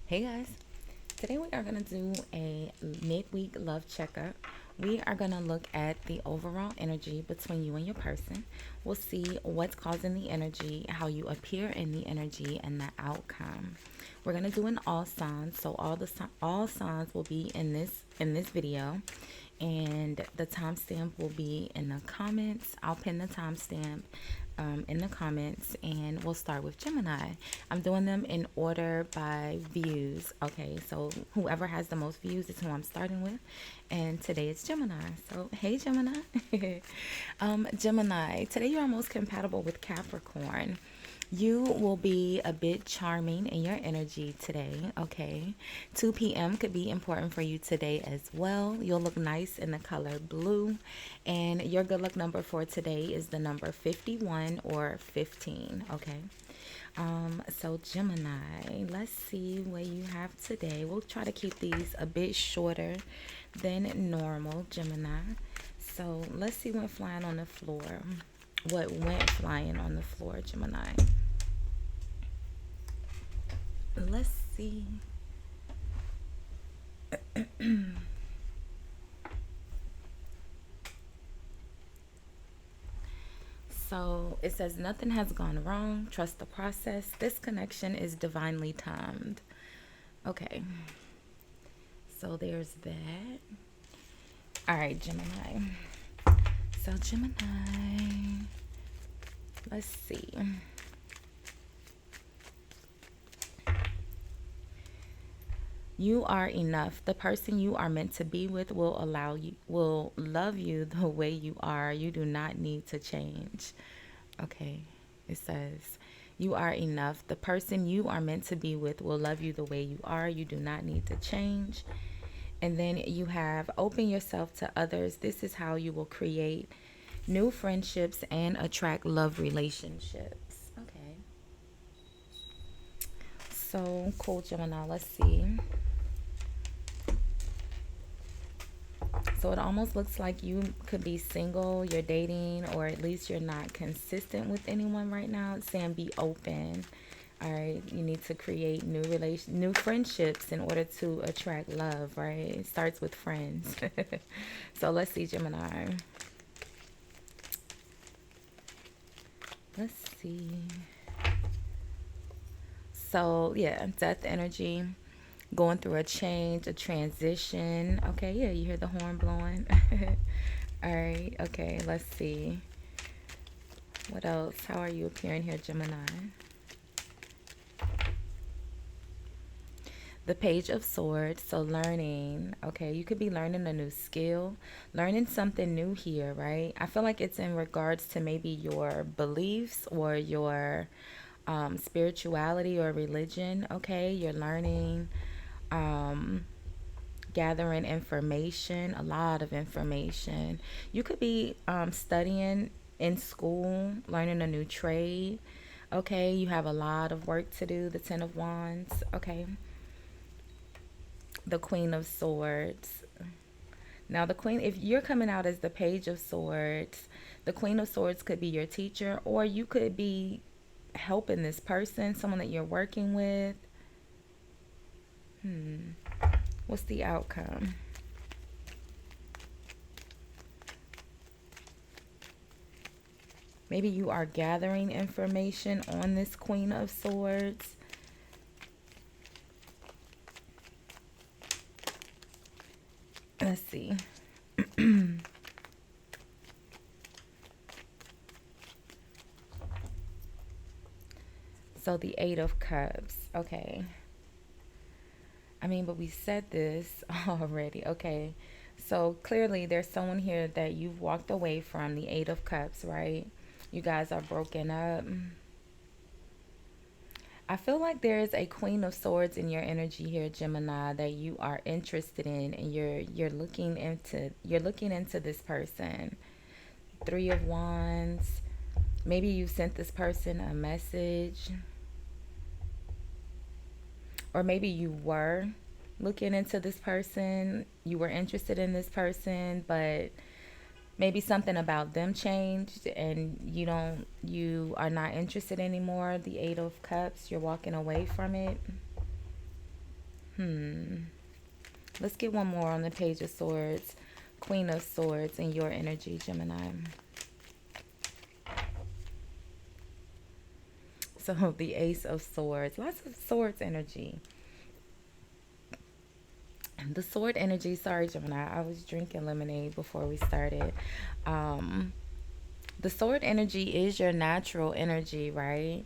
Hey guys, today we are going to do a midweek love checkup. We are going to look at the overall energy between you and your person. We'll see what's causing the energy, how you appear in the energy, and the outcome. We're going to do an all signs, so all signs will be in this video, and the timestamp will be in the comments. I'll pin the timestamp in the comments, and we'll start with Gemini. I'm doing them in order by views. Okay, so whoever has the most views is who I'm starting with, and today it's Gemini. So hey Gemini. Gemini, today you are most compatible with Capricorn. You will be a bit charming in your energy today, okay? 2 p.m. could be important for you today as well. You'll look nice in the color blue. And your good luck number for today is the number 51 or 15, okay? So Gemini, let's see what you have today. We'll try to keep these a bit shorter than normal, Gemini. So let's see what flying on the floor. What went flying on the floor, Gemini? Let's see. So it says nothing has gone wrong. Trust the process. This connection is divinely timed. Okay. So there's that. All right, Gemini. So Gemini. Let's see. You are enough. The person you are meant to be with will love you the way you are. You do not need to change. Okay. It says, you are enough. The person you are meant to be with will love you the way you are. You do not need to change. And then you have open yourself to others. This is how you will create new friendships and attract love relationships. Okay. So cool, Gemini. Let's see. So it almost looks like you could be single, you're dating, or at least you're not consistent with anyone right now. It's saying be open. All right, you need to create new friendships in order to attract love, right? It starts with friends. So let's see, Gemini. Let's see. So yeah, death energy, going through a change, a transition. Okay, yeah, you hear the horn blowing. All right, okay, let's see. What else? How are you appearing here, Gemini? The Page of Swords, so learning. Okay, you could be learning a new skill, learning something new here, right? I feel like it's in regards to maybe your beliefs or your spirituality or religion. Okay, you're learning, um, gathering information, a lot of information. You could be studying in school, learning a new trade. Okay, you have a lot of work to do. The Ten of Wands. Okay, the Queen of Swords. Now, the Queen, if you're coming out as the Page of Swords, the Queen of Swords could be your teacher, or you could be helping this person, someone that you're working with. What's the outcome? Maybe you are gathering information on this Queen of Swords. Let's see. So the Eight of Cups. Okay. I mean, but we said this already. Okay. So clearly there's someone here that you've walked away from, the Eight of Cups, right? You guys are broken up. I feel like there is a Queen of Swords in your energy here, Gemini, that you are interested in, and you're looking into this person. Three of Wands. Maybe you sent this person a message, or maybe you were looking into this person. You were interested in this person, but maybe something about them changed and you are not interested anymore. The Eight of Cups, you're walking away from it. Let's get one more on the Page of Swords. Queen of Swords in your energy, Gemini. So the Ace of Swords. Lots of swords energy. The sword energy, sorry Gemini, I was drinking lemonade before we started. The sword energy is your natural energy, right?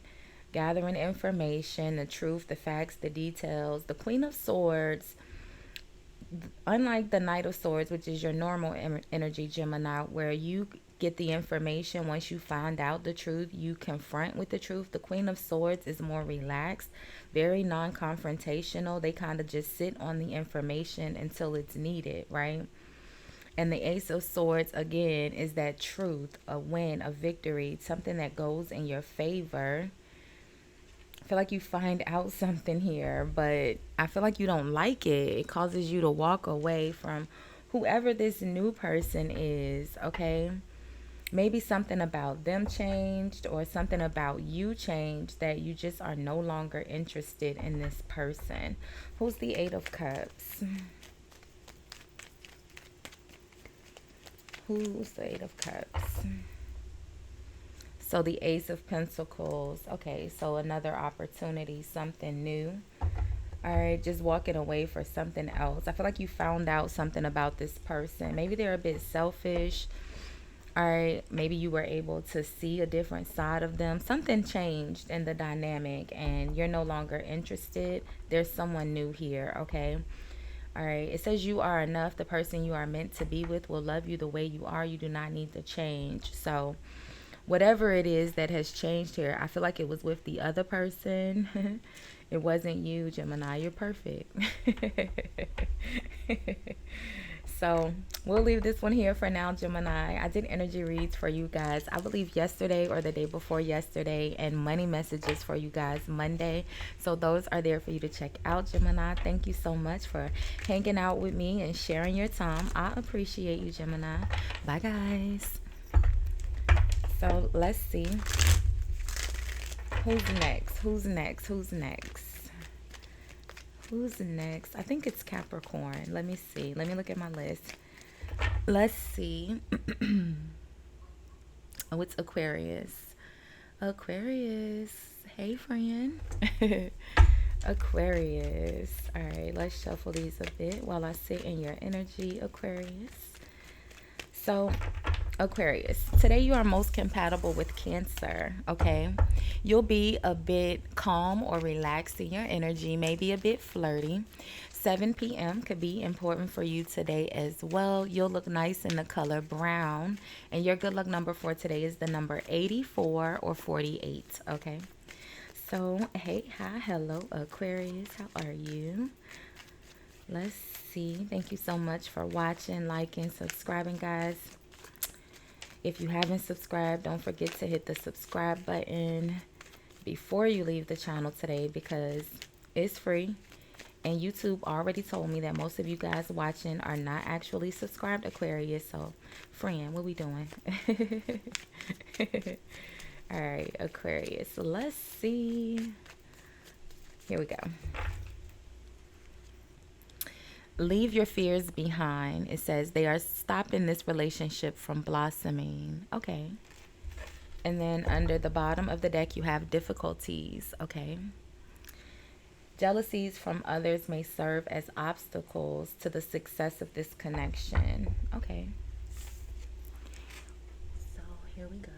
Gathering information, the truth, the facts, the details. The Queen of Swords, unlike the Knight of Swords, which is your normal energy, Gemini, where you get the information once you find out the truth, you confront with the truth. The Queen of Swords is more relaxed, very non-confrontational. They kind of just sit on the information until it's needed, right? And the Ace of Swords, again, is that truth, a win, a victory, something that goes in your favor. I feel like you find out something here, but I feel like you don't like it. It causes you to walk away from whoever this new person is, okay? Maybe something about them changed or something about you changed that you just are no longer interested in this person. Who's the Eight of Cups? Who's the Eight of Cups? So the Ace of Pentacles. Okay, so another opportunity, something new. All right, just walking away for something else. I feel like you found out something about this person. Maybe they're a bit selfish. All right, maybe you were able to see a different side of them. Something changed in the dynamic and you're no longer interested. There's someone new here, okay? All right, it says you are enough. The person you are meant to be with will love you the way you are. You do not need to change. So whatever it is that has changed here, I feel like it was with the other person. It wasn't you, Gemini. You're perfect. So we'll leave this one here for now, Gemini. I did energy reads for you guys, I believe yesterday or the day before yesterday, and money messages for you guys Monday. So those are there for you to check out, Gemini. Thank you so much for hanging out with me and sharing your time. I appreciate you, Gemini. Bye, guys. So let's see. Who's next? Who's next? Who's next? Who's next? I think it's Capricorn. Let me see. Let me look at my list. Let's see. Oh, it's Aquarius. Aquarius. Hey, friend. Aquarius. All right, let's shuffle these a bit while I sit in your energy, Aquarius. So, Aquarius, today you are most compatible with Cancer, okay? You'll be a bit calm or relaxed in your energy, maybe a bit flirty. 7 p.m. could be important for you today as well. You'll look nice in the color brown, and your good luck number for today is the number 84 or 48, okay? So, hey, hi, hello, Aquarius. How are you? Let's see. Thank you so much for watching, liking, subscribing, guys. If you haven't subscribed, don't forget to hit the subscribe button before you leave the channel today because it's free. And YouTube already told me that most of you guys watching are not actually subscribed, Aquarius. So, friend, what we doing? All right, Aquarius. Let's see. Here we go. Leave your fears behind. It says they are stopping this relationship from blossoming. Okay. And then under the bottom of the deck, you have difficulties. Okay. Jealousies from others may serve as obstacles to the success of this connection. Okay. So here we go.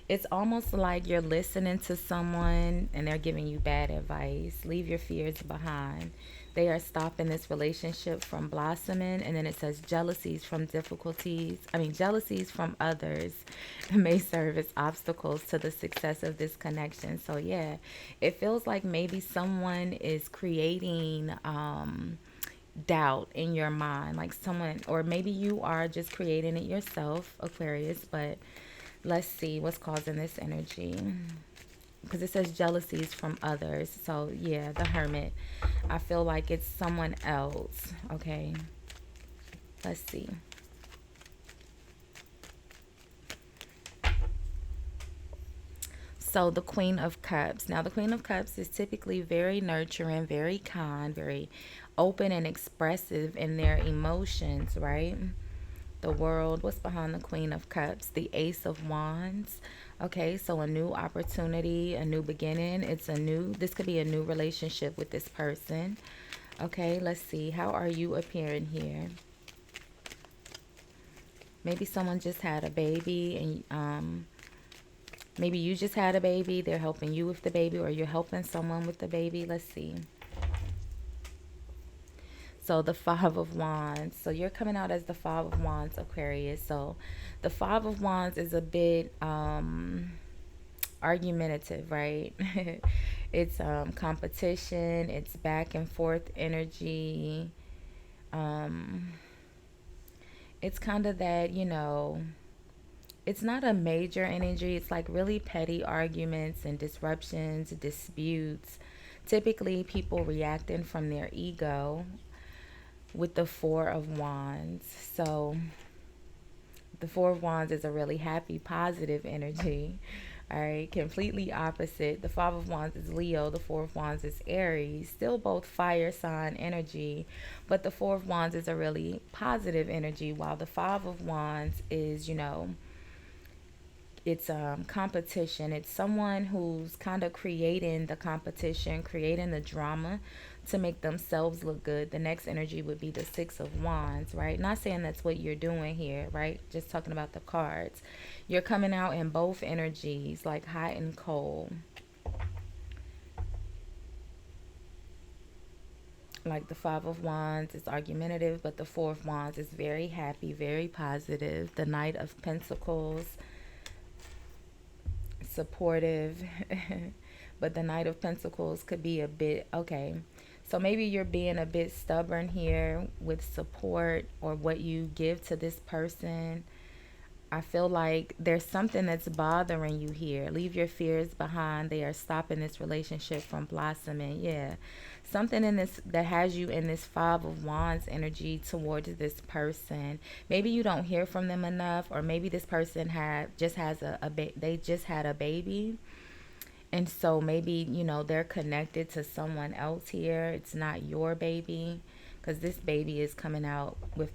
It's almost like you're listening to someone and they're giving you bad advice. Leave your fears behind. They are stopping this relationship from blossoming. And then it says jealousies from jealousies from others may serve as obstacles to the success of this connection. So yeah, it feels like maybe someone is creating doubt in your mind, like someone, or maybe you are just creating it yourself, Aquarius, but let's see what's causing this energy. Because it says jealousies from others. So, yeah, the Hermit. I feel like it's someone else. Okay. Let's see. So the Queen of Cups. Now the Queen of Cups is typically very nurturing, very kind, very open and expressive in their emotions, right? The World. What's behind the Queen of Cups? The Ace of Wands. Okay, so a new opportunity, a new beginning. This could be a new relationship with this person. Okay, let's see. How are you appearing here? Maybe someone just had a baby, and maybe you just had a baby. They're helping you with the baby, or you're helping someone with the baby. Let's see. So the Five of Wands. So you're coming out as the Five of Wands, Aquarius. So the Five of Wands is a bit argumentative, right? It's competition. It's back and forth energy. It's kind of that, it's not a major energy. It's like really petty arguments and disruptions, disputes. Typically, people reacting from their ego with the Four of Wands. So the Four of Wands is a really happy, positive energy. All right, completely opposite. The Five of Wands is Leo. The Four of Wands is Aries. Still both fire sign energy, but the Four of Wands is a really positive energy, while the Five of Wands is, it's competition. It's someone who's kind of creating the competition, creating the drama to make themselves look good. The next energy would be the Six of Wands, right? Not saying that's what you're doing here, right? Just talking about the cards. You're coming out in both energies, like hot and cold. Like the Five of Wands is argumentative, but the Four of Wands is very happy, very positive. The Knight of Pentacles, supportive. But the Knight of Pentacles could be a bit, okay, so maybe you're being a bit stubborn here with support or what you give to this person. I feel like there's something that's bothering you here. Leave your fears behind. They are stopping this relationship from blossoming. Yeah. Something in this that has you in this Five of Wands energy towards this person. Maybe you don't hear from them enough, or maybe this person they just had a baby. And so maybe, they're connected to someone else here. It's not your baby, because this baby is coming out with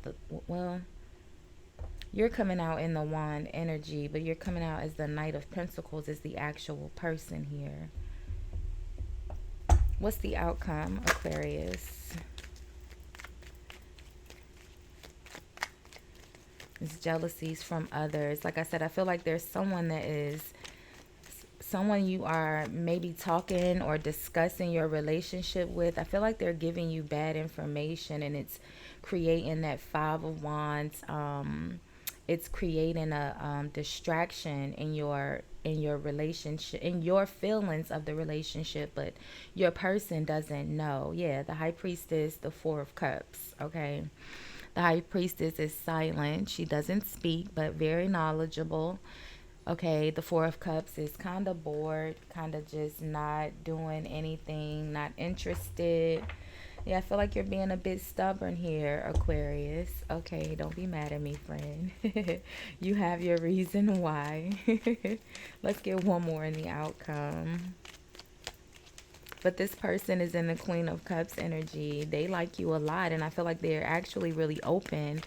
you're coming out in the wand energy, but you're coming out as the Knight of Pentacles, is the actual person here. What's the outcome, Aquarius? It's jealousies from others. Like I said, I feel like there's someone you are maybe talking or discussing your relationship with. I feel like they're giving you bad information, and it's creating that Five of Wands. It's creating a distraction in your relationship, in your feelings of the relationship, but your person doesn't know. Yeah, the High Priestess, the Four of Cups. Okay, the High Priestess is silent. She doesn't speak, but very knowledgeable. Okay, the Four of Cups is kind of bored, kind of just not doing anything, not interested. Yeah, I feel like you're being a bit stubborn here, Aquarius. Okay, don't be mad at me, friend. You have your reason why. Let's get one more in the outcome. But this person is in the Queen of Cups energy. They like you a lot, and I feel like they're actually really open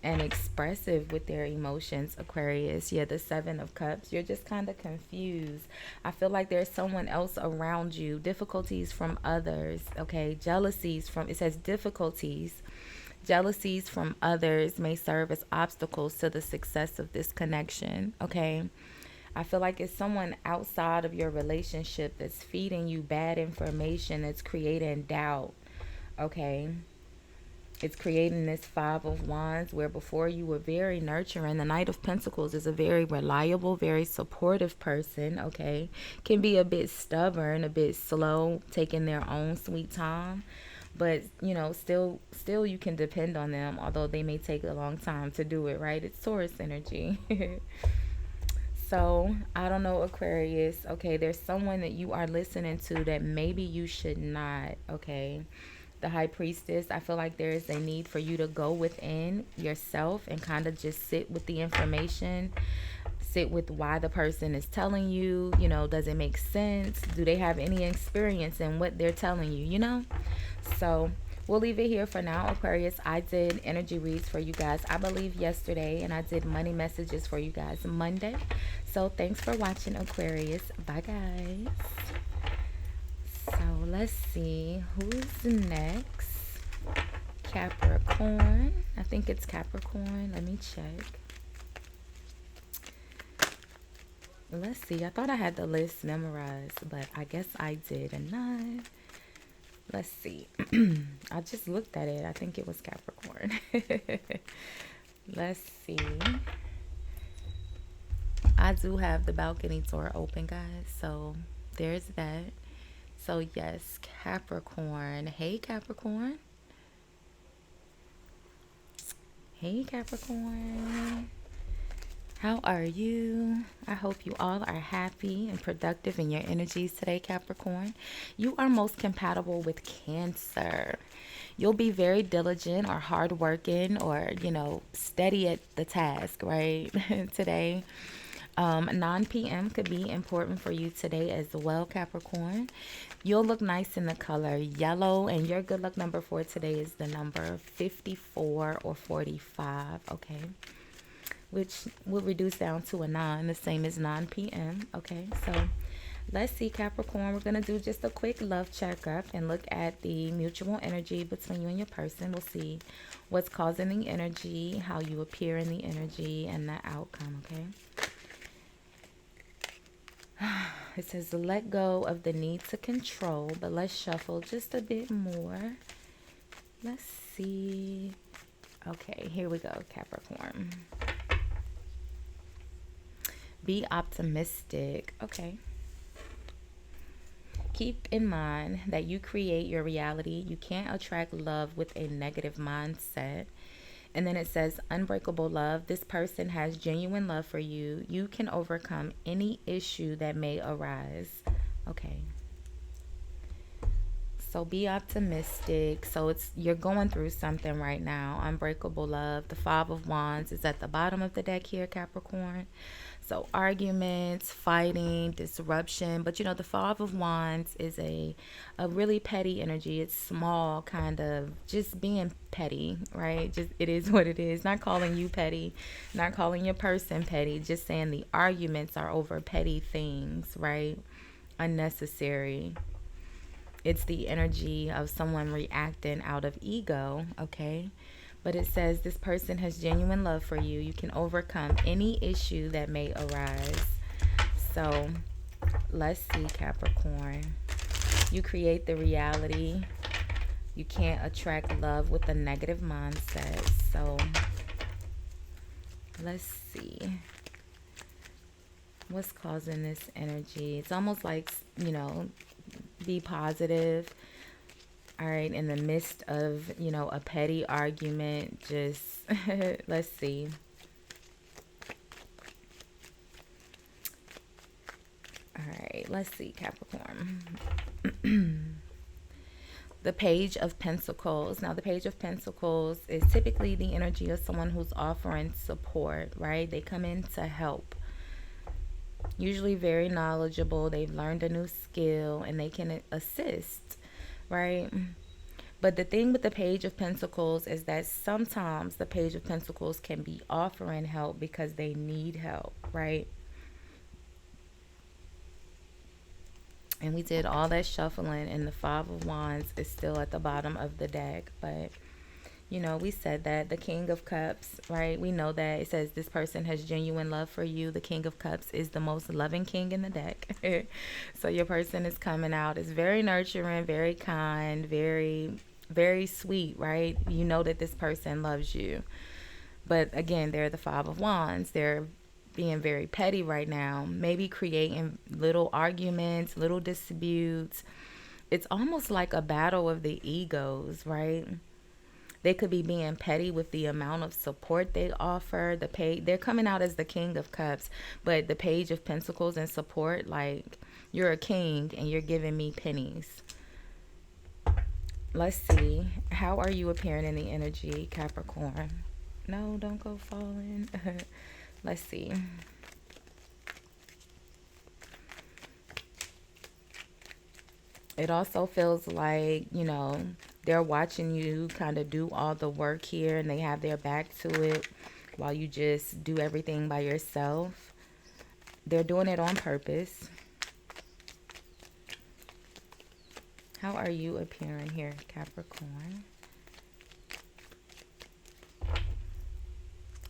and expressive with their emotions, Aquarius. Yeah, the Seven of Cups. You're just kind of confused. I feel like there's someone else around you. Difficulties from others, okay? Jealousies from, it says difficulties. Jealousies from others may serve as obstacles to the success of this connection, okay? I feel like it's someone outside of your relationship that's feeding you bad information, that's creating doubt, okay? It's creating this Five of Wands where before you were very nurturing. The Knight of Pentacles is a very reliable, very supportive person, okay? Can be a bit stubborn, a bit slow, taking their own sweet time. But, still you can depend on them, although they may take a long time to do it, right? It's Taurus energy. So, I don't know, Aquarius. Okay, there's someone that you are listening to that maybe you should not, okay? The High Priestess, I feel like there is a need for you to go within yourself and kind of just sit with the information. sit with why the person is telling you, does it make sense? Do they have any experience in what they're telling you? So we'll leave it here for now, Aquarius. I did energy reads for you guys, I believe, yesterday, and I did money messages for you guys Monday. So thanks for watching, Aquarius. Bye, guys. So let's see who's next. Capricorn. I think it's Capricorn. Let me check. Let's see. I thought I had the list memorized, but I guess I did not. Let's see. I just looked at it. I think it was Capricorn. Let's see. I do have the balcony door open, guys. So there's that. So yes, Capricorn. Hey, Capricorn. Hey, Capricorn. How are you? I hope you all are happy and productive in your energies today, Capricorn. You are most compatible with Cancer. You'll be very diligent or hardworking or, steady at the task, right? Today. 9 p.m. could be important for you today as well, Capricorn. You'll look nice in the color yellow, and your good luck number for today is the number 54 or 45, okay? Which will reduce down to a 9, the same as 9 p.m., okay? So let's see, Capricorn. We're going to do just a quick love checkup and look at the mutual energy between you and your person. We'll see what's causing the energy, how you appear in the energy, and the outcome, okay? It says let go of the need to control, but let's shuffle just a bit more. Let's see. Okay, here we go, Capricorn. Be optimistic. Okay. Keep in mind that you create your reality. You can't attract love with a negative mindset. And then it says unbreakable love. This person has genuine love for you. You can overcome any issue that may arise. Okay. So be optimistic. So you're going through something right now. Unbreakable love. The 5 of Wands is at the bottom of the deck here, Capricorn. So arguments, fighting, disruption. But the 5 of Wands is a really petty energy. It's small, kind of just being petty, right? Just it is what it is. Not calling you petty, not calling your person petty. Just saying the arguments are over petty things, right? Unnecessary. It's the energy of someone reacting out of ego, okay? But it says this person has genuine love for you. You can overcome any issue that may arise. So let's see, Capricorn. You create the reality. You can't attract love with a negative mindset. So let's see. What's causing this energy? It's almost like, be positive. All right, in the midst of, a petty argument, just, let's see. All right, let's see, Capricorn. The Page of Pentacles. Now, the Page of Pentacles is typically the energy of someone who's offering support, right? They come in to help. Usually very knowledgeable. They've learned a new skill and they can assist, right? But the thing with the Page of Pentacles is that sometimes the Page of Pentacles can be offering help because they need help, right? And we did all that shuffling, and the 5 of Wands is still at the bottom of the deck. But, we said that the King of Cups, right? We know that it says this person has genuine love for you. The King of Cups is the most loving king in the deck. So your person is coming out. It's very nurturing, very kind, very, very sweet, right? You know that this person loves you. But again, they're the 5 of Wands. They're being very petty right now, maybe creating little arguments, little disputes. It's almost like a battle of the egos, right? They could be being petty with the amount of support they offer. They're coming out as the King of Cups, but the Page of Pentacles and support, like you're a king and you're giving me pennies. Let's see. How are you appearing in the energy, Capricorn? No, don't go falling. Let's see. It also feels like, they're watching you kind of do all the work here and they have their back to it while you just do everything by yourself. They're doing it on purpose. How are you appearing here, Capricorn?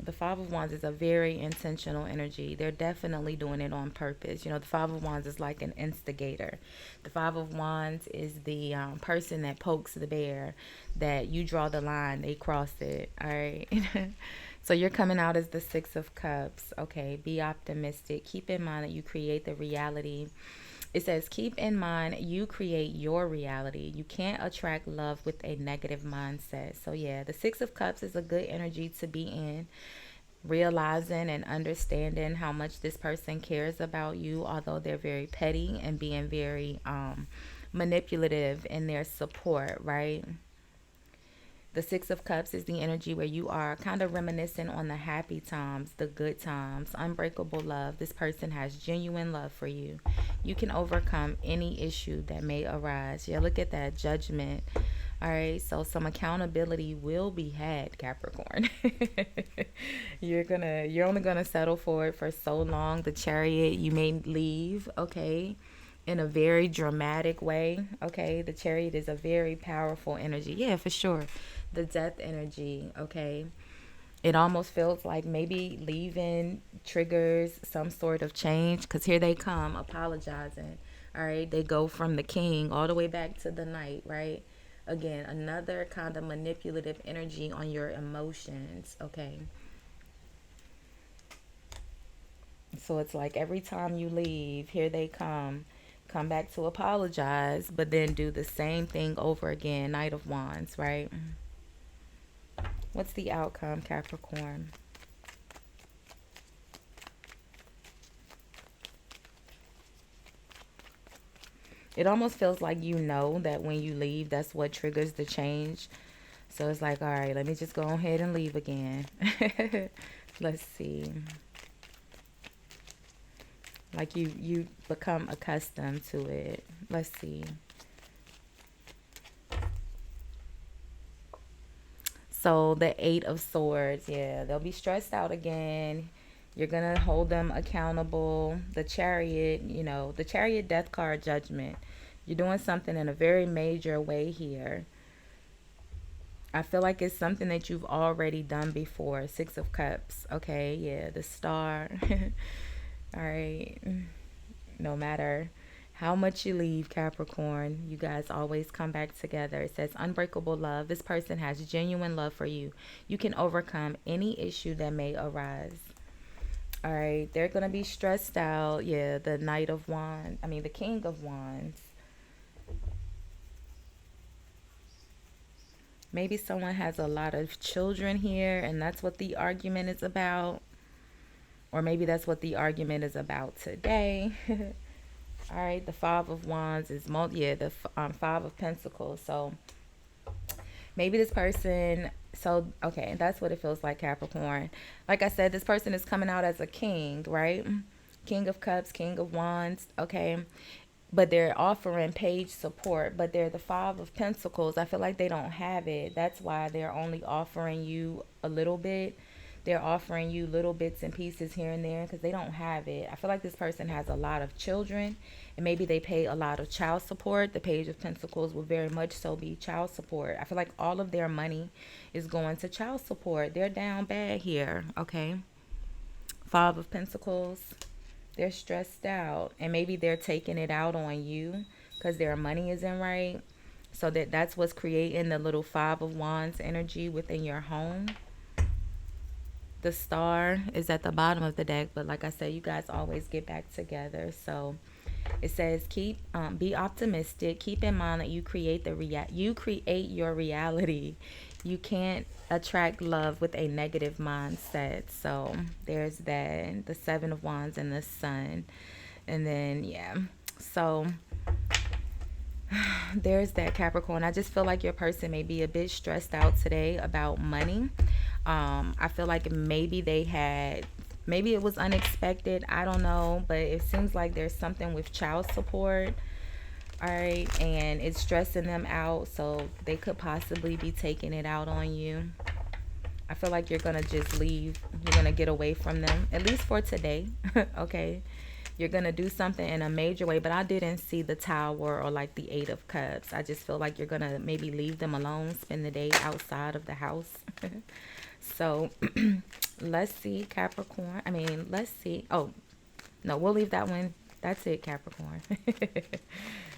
The Five of Wands is a very intentional energy. They're definitely doing it on purpose. The Five of Wands is like an instigator. The Five of Wands is the person that pokes the bear, that you draw the line, they cross it. All right. So you're coming out as the Six of Cups. Okay. Be optimistic. Keep in mind that you create the reality. It says, keep in mind, you create your reality. You can't attract love with a negative mindset. So, yeah, the Six of Cups is a good energy to be in. Realizing and understanding how much this person cares about you, although they're very petty and being very manipulative in their support, right? The Six of Cups is the energy where you are kind of reminiscing on the happy times, the good times, unbreakable love. This person has genuine love for you. You can overcome any issue that may arise. Yeah, look at that Judgment. All right, so some accountability will be had, Capricorn. You're only gonna settle for it for so long. The Chariot, you may leave, okay, in a very dramatic way. Okay, the Chariot is a very powerful energy. Yeah, for sure. The Death energy, okay. It almost feels like maybe leaving triggers some sort of change, because here they come apologizing. All right, they go from the King all the way back to the Knight, right? Again, another kind of manipulative energy on your emotions, okay. So it's like every time you leave, here they come back to apologize, but then do the same thing over again. Knight of Wands, right? What's the outcome, Capricorn? It almost feels like that when you leave, that's what triggers the change. So it's like, all right, let me just go ahead and leave again. Let's see. Like you become accustomed to it. Let's see. So the Eight of Swords, yeah, they'll be stressed out again. You're going to hold them accountable. The Chariot, the Chariot death card, Judgment. You're doing something in a very major way here. I feel like it's something that you've already done before. Six of Cups. Okay, yeah, the Star. All right. No matter how much you leave, Capricorn, you guys always come back together. It says unbreakable love. This person has genuine love for you. You can overcome any issue that may arise. All right. They're going to be stressed out. Yeah, the Knight of Wands. The King of Wands. Maybe someone has a lot of children here, and that's what the argument is about. Or maybe that's what the argument is about today. All right, the Five of Wands is the Five of Pentacles. So maybe this person, okay, that's what it feels like, Capricorn. Like I said, this person is coming out as a king, right? King of Cups, King of Wands, okay? But they're offering page support, but they're the Five of Pentacles. I feel like they don't have it. That's why they're only offering you a little bit. They're offering you little bits and pieces here and there because they don't have it. I feel like this person has a lot of children and maybe they pay a lot of child support. The Page of Pentacles will very much so be child support. I feel like all of their money is going to child support. They're down bad here, okay? Five of Pentacles. They're stressed out and maybe they're taking it out on you because their money isn't right. So that's what's creating the little Five of Wands energy within your home. The Star is at the bottom of the deck, but like I said, you guys always get back together. So it says be optimistic. Keep in mind that you create your reality. You can't attract love with a negative mindset. So there's that. The Seven of Wands and the Sun. And then yeah. So there's that, Capricorn. I just feel like your person may be a bit stressed out today about money. I feel like maybe it was unexpected. I don't know, but it seems like there's something with child support. All right, and it's stressing them out, so they could possibly be taking it out on you. I feel like you're gonna just leave. You're gonna get away from them, at least for today. Okay, you're gonna do something in a major way, but I didn't see the Tower or like the Eight of Cups. I just feel like you're gonna maybe leave them alone, spend the day outside of the house. So let's see, Capricorn. I mean, let's see. Oh, no, we'll leave that one. That's it, Capricorn.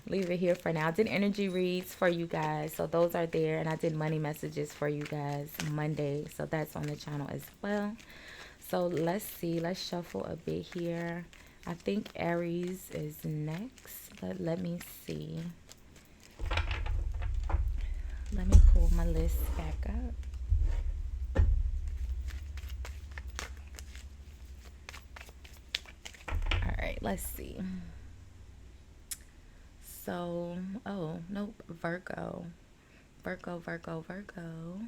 Leave it here for now. I did energy reads for you guys, so those are there, and I did money messages for you guys Monday, so that's on the channel as well. So let's see. Let's shuffle a bit here. I think Aries is next, but let me see. Let me pull my list back up. All right, let's see. So, oh, nope, Virgo. Virgo, Virgo, Virgo.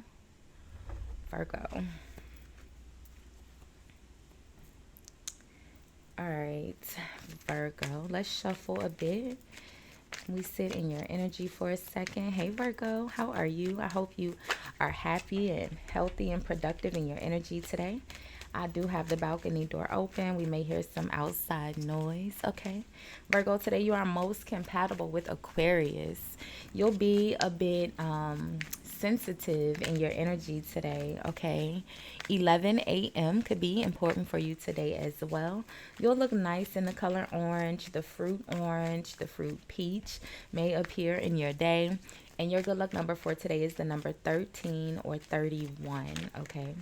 Virgo. All right, Virgo. Let's shuffle a bit. We sit in your energy for a second. Hey, Virgo, how are you? I hope you are happy and healthy and productive in your energy today. I do have the balcony door open. We may hear some outside noise. Okay. Virgo, today you are most compatible with Aquarius. You'll be a bit sensitive in your energy today. Okay. 11 a.m. could be important for you today as well. You'll look nice in the color orange. The fruit peach may appear in your day. And your good luck number for today is the number 13 or 31. Okay.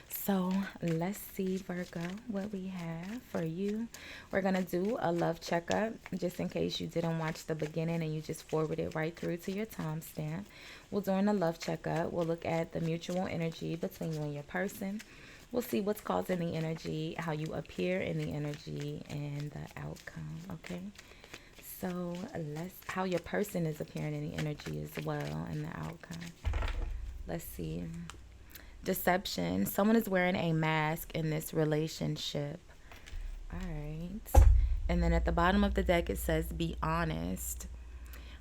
So let's see, Virgo, what we have for you. We're going to do a love checkup just in case you didn't watch the beginning and you just forwarded right through to your timestamp. Well, during the love checkup, we'll look at the mutual energy between you and your person. We'll see what's causing the energy, how you appear in the energy, and the outcome, okay? So how your person is appearing in the energy as well, and the outcome. Let's see. Deception. Someone is wearing a mask in this relationship. All right. And then at the bottom of the deck, it says, be honest.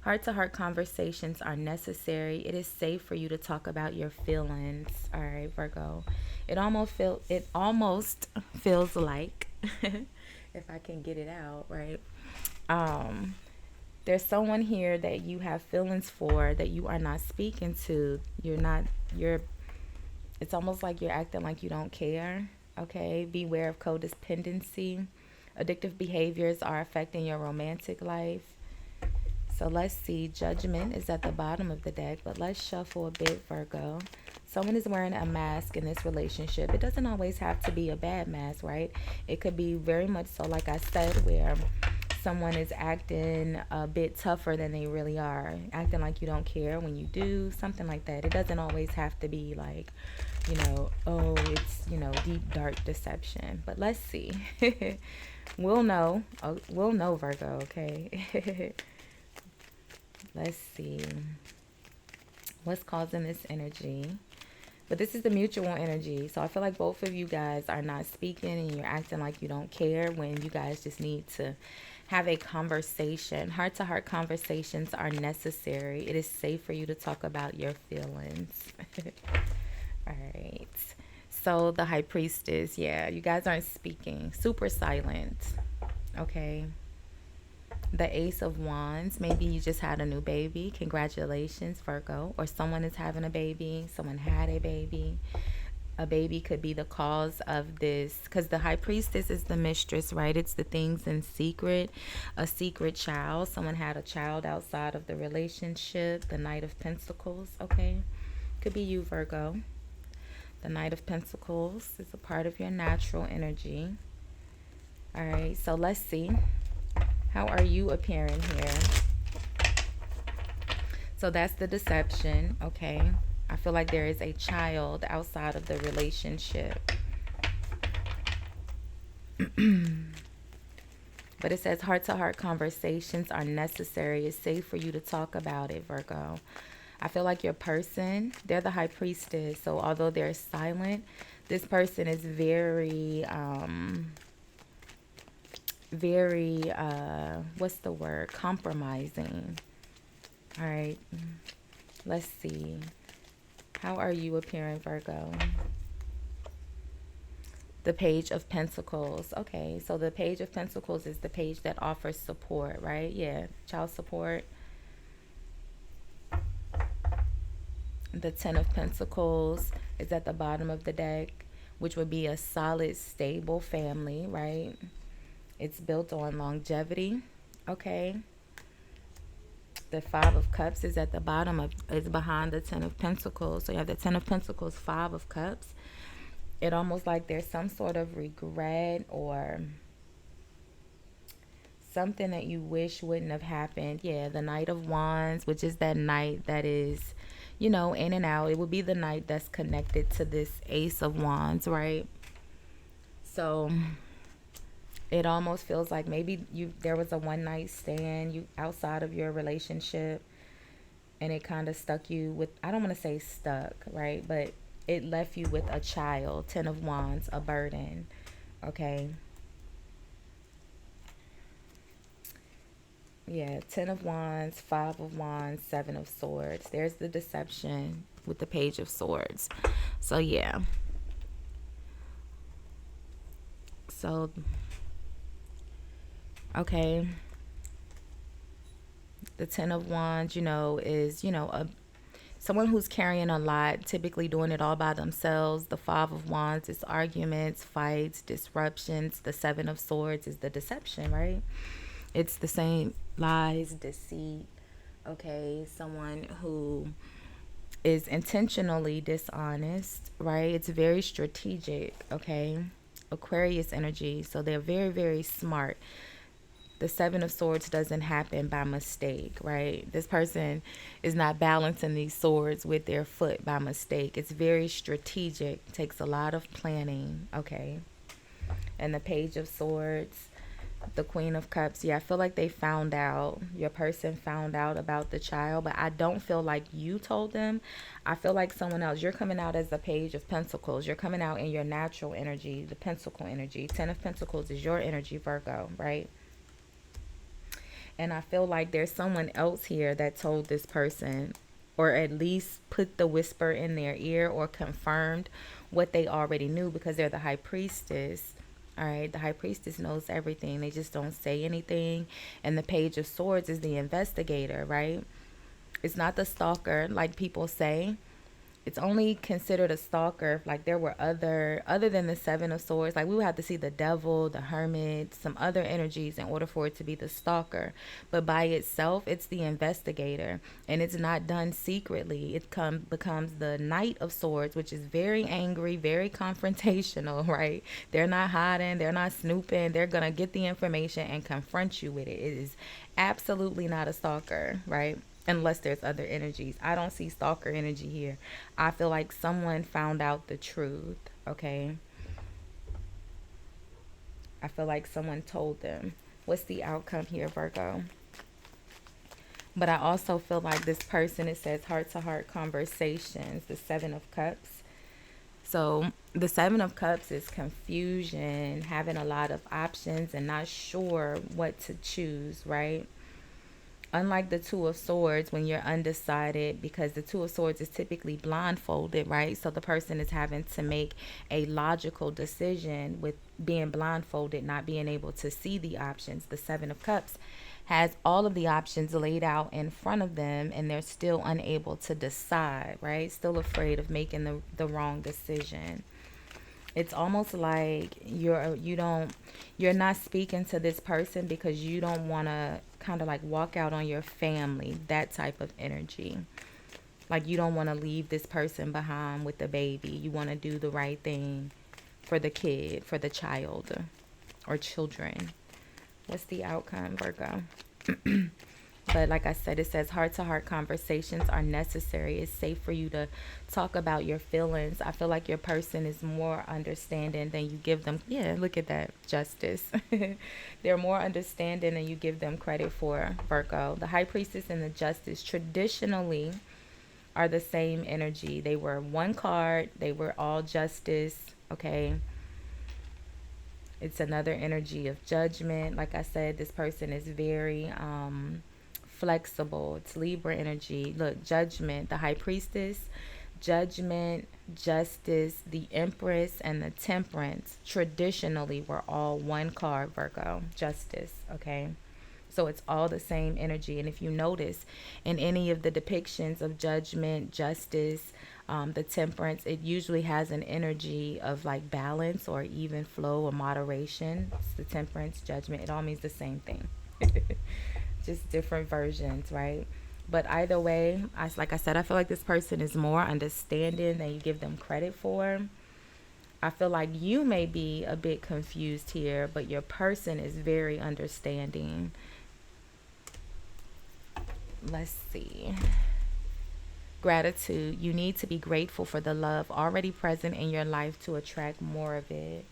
Heart-to-heart conversations are necessary. It is safe for you to talk about your feelings. All right, Virgo. It almost feels like, if I can get it out, right? There's someone here that you have feelings for that you are not speaking to. It's almost like you're acting like you don't care. Okay, beware of codependency. Addictive behaviors are affecting your romantic life. So let's see. Judgment is at the bottom of the deck, but let's shuffle a bit, Virgo. Someone is wearing a mask in this relationship. It doesn't always have to be a bad mask, right? It could be very much so, like I said, where someone is acting a bit tougher than they really are, acting like you don't care when you do, something like that. It doesn't always have to be like, oh, it's, deep, dark deception. But let's see. We'll know. We'll know, Virgo, okay? Let's see. What's causing this energy? But this is the mutual energy. So I feel like both of you guys are not speaking and you're acting like you don't care when you guys just need to have a conversation. Heart-to-heart conversations are necessary. It is safe for you to talk about your feelings. All right. So the High Priestess, yeah, you guys aren't speaking. Super silent. Okay. The Ace of Wands, maybe you just had a new baby. Congratulations, Virgo. Or someone is having a baby. Someone had a baby. A baby could be the cause of this, because the High Priestess is the mistress, right? It's the things in secret. A secret child. Someone had a child outside of the relationship. The Knight of Pentacles, okay? Could be you, Virgo. The Knight of Pentacles is a part of your natural energy. All right, so let's see. How are you appearing here? So that's the deception, okay? I feel like there is a child outside of the relationship. But it says heart-to-heart conversations are necessary. It's safe for you to talk about it, Virgo. I feel like your person, they're the High Priestess. So although they're silent, this person is very very, what's the word? Compromising. All right. Let's see. How are you appearing, Virgo? The Page of Pentacles. Okay, so the Page of Pentacles is the page that offers support, right? Yeah, child support. The Ten of Pentacles is at the bottom of the deck, which would be a solid, stable family, right? It's built on longevity. Okay. The Five of Cups is at the bottom of, is behind the Ten of Pentacles. So you have the Ten of Pentacles, Five of Cups. It almost like there's some sort of regret or something that you wish wouldn't have happened. Yeah, the Knight of Wands, which is that knight that is, you know, in and out. It would be the knight that's connected to this Ace of Wands, right? So it almost feels like maybe there was a one night stand you outside of your relationship, and it kind of stuck you with, I don't want to say stuck, right? But it left you with a child, Ten of Wands, a burden, okay? Yeah, Ten of Wands, Five of Wands, Seven of Swords. There's the deception with the Page of Swords. So, yeah. So, okay. The Ten of Wands, you know, is, you know, someone who's carrying a lot, typically doing it all by themselves. The Five of Wands is arguments, fights, disruptions. The Seven of Swords is the deception, right? It's the same, lies, deceit. Okay, someone who is intentionally dishonest, right? It's very strategic, okay? Aquarius energy, so they're very, very smart. The Seven of Swords doesn't happen by mistake, right? This person is not balancing these swords with their foot by mistake. It's very strategic, takes a lot of planning, okay? And the Page of Swords, the Queen of Cups, yeah, I feel like they found out, your person found out about the child, but I don't feel like you told them. I feel like someone else. You're coming out as the Page of Pentacles. You're coming out in your natural energy, the Pentacle energy. Ten of Pentacles is your energy, Virgo, right? And I feel like there's someone else here that told this person, or at least put the whisper in their ear or confirmed what they already knew, because they're the High Priestess. All right, the High Priestess knows everything. They just don't say anything. And the Page of Swords is the investigator, right? It's not the stalker like people say. It's only considered a stalker if, like, there were other than the Seven of Swords. Like, we would have to see the Devil, the Hermit, some other energies in order for it to be the stalker. But by itself, it's the investigator, and it's not done secretly. It becomes the Knight of Swords, which is very angry, very confrontational, right? They're not hiding, they're not snooping. They're gonna get the information and confront you with it. It is absolutely not a stalker, right? Unless there's other energies. I don't see stalker energy here. I feel like someone found out the truth, okay? I feel like someone told them. What's the outcome here, Virgo? But I also feel like this person, it says heart-to-heart conversations, the Seven of Cups. So the Seven of Cups is confusion, having a lot of options and not sure what to choose, right? Unlike the Two of Swords, when you're undecided, because the Two of Swords is typically blindfolded, right? So the person is having to make a logical decision with being blindfolded, not being able to see the options. The Seven of Cups has all of the options laid out in front of them, and they're still unable to decide, right? Still afraid of making the wrong decision. It's almost like you're not speaking to this person because you don't want to kind of like walk out on your family, that type of energy. Like, you don't want to leave this person behind with the baby. You want to do the right thing for the kid, for the child or children. What's the outcome, Virgo? But like I said, it says heart-to-heart conversations are necessary. It's safe for you to talk about your feelings. I feel like your person is more understanding than you give them. Yeah, look at that. Justice. They're more understanding than you give them credit for, Virgo. The High Priestess and the Justice traditionally are the same energy. They were one card. They were all justice, okay? It's another energy of judgment. Like I said, this person is very flexible. It's Libra energy. Look, judgment, the high priestess, judgment, justice, the empress, and the temperance traditionally were all one card, Virgo. Justice, okay? So it's all the same energy. And if you notice in any of the depictions of judgment, justice, the temperance, it usually has an energy of like balance or even flow or moderation. It's the temperance, judgment, it all means the same thing. Just different versions, right? But either way, like I said, I feel like this person is more understanding than you give them credit for. I feel like you may be a bit confused here, but your person is very understanding. Let's see. Gratitude. You need to be grateful for the love already present in your life to attract more of it.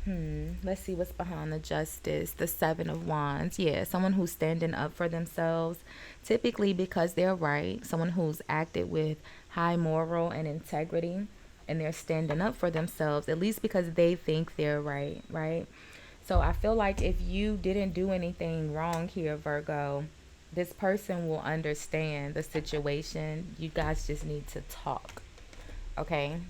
Let's see what's behind the justice. The Seven of Wands. Yeah, someone who's standing up for themselves, typically because they're right. Someone who's acted with high moral and integrity, and they're standing up for themselves, at least because they think they're right, right? So I feel like if you didn't do anything wrong here, Virgo, this person will understand the situation. You guys just need to talk, okay?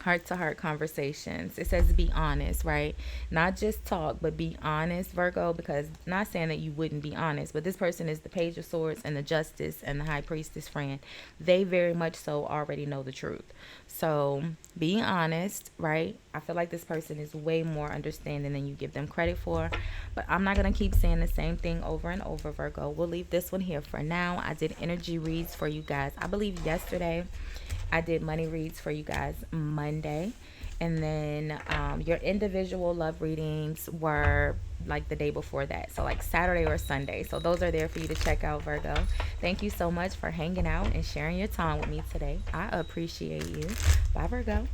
Heart to heart conversations. It says be honest, right? Not just talk, but be honest, Virgo, because not saying that you wouldn't be honest, but this person is the Page of Swords and the Justice and the High Priestess friend. They very much so already know the truth. So be honest, right? I feel like this person is way more understanding than you give them credit for, but I'm not going to keep saying the same thing over and over, Virgo. We'll leave this one here for now. I did energy reads for you guys, I believe yesterday. I did money reads for you guys Monday. And then your individual love readings were like the day before that. So like Saturday or Sunday. So those are there for you to check out, Virgo. Thank you so much for hanging out and sharing your time with me today. I appreciate you. Bye, Virgo.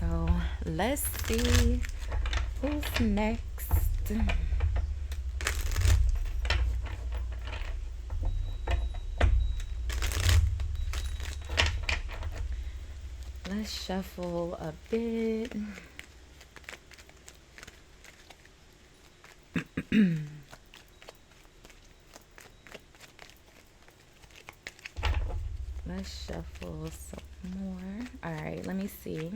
So let's see who's next. Let's shuffle a bit. Let's shuffle some more. All right, let me see.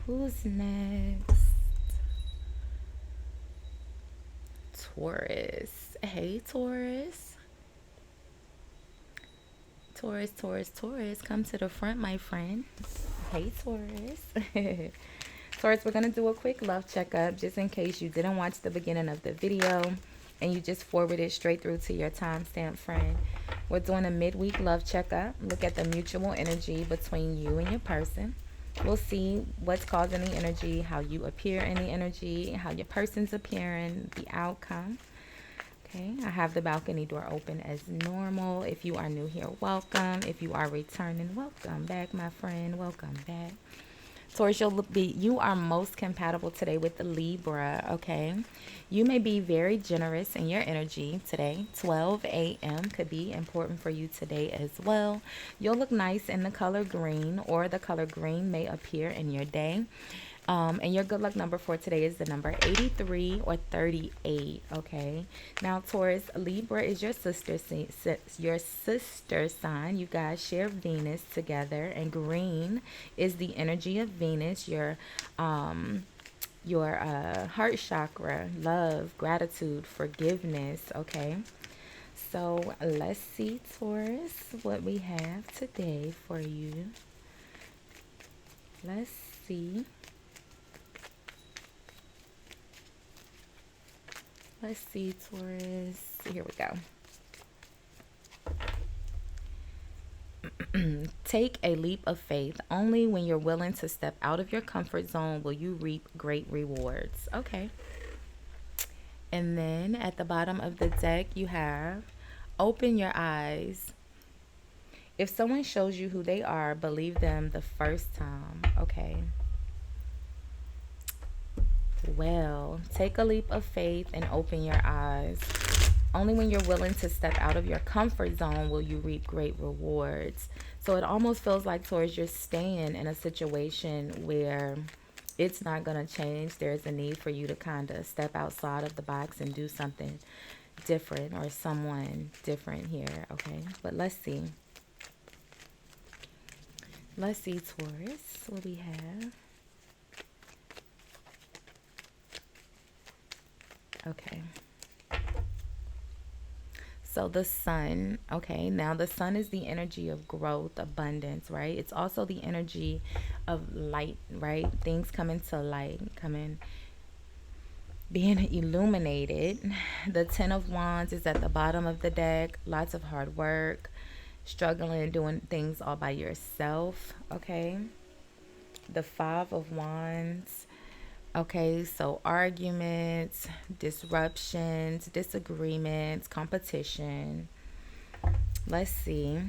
Who's next? Taurus. Hey, Taurus. Taurus, come to the front, my friend. Hey, Taurus. Taurus, we're going to do a quick love checkup just in case you didn't watch the beginning of the video and you just forwarded straight through to your timestamp friend. We're doing a midweek love checkup. Look at the mutual energy between you and your person. We'll see what's causing the energy, how you appear in the energy, how your person's appearing, the outcome. Okay, I have the balcony door open as normal. If you are new here, welcome. If you are returning, welcome back, my friend. Welcome back. Taurus, you are most compatible today with the Libra, okay? You may be very generous in your energy today. 12 a.m. could be important for you today as well. You'll look nice in the color green, or the color green may appear in your day. And your good luck number for today is the number 83 or 38, okay? Now, Taurus, Libra is your sister sign. You guys share Venus together, and green is the energy of Venus, your heart chakra, love, gratitude, forgiveness, okay? So let's see, Taurus, what we have today for you. Let's see. Let's see, Taurus. Here we go. Take a leap of faith. Only when you're willing to step out of your comfort zone will you reap great rewards. Okay. And then at the bottom of the deck, you have open your eyes. If someone shows you who they are, believe them the first time. Okay. Well, take a leap of faith and open your eyes. Only when you're willing to step out of your comfort zone will you reap great rewards. So it almost feels like, Taurus, you're staying in a situation where it's not going to change. There's a need for you to kind of step outside of the box and do something different, or someone different here, okay? But let's see. Let's see, Taurus, what we have. Okay. So the sun, okay, now the sun is the energy of growth, abundance, right? It's also the energy of light, right? Things coming to light, being illuminated. The Ten of Wands is at the bottom of the deck. Lots of hard work, struggling, doing things all by yourself, okay? The Five of Wands. Okay, so arguments, disruptions, disagreements, competition. Let's see.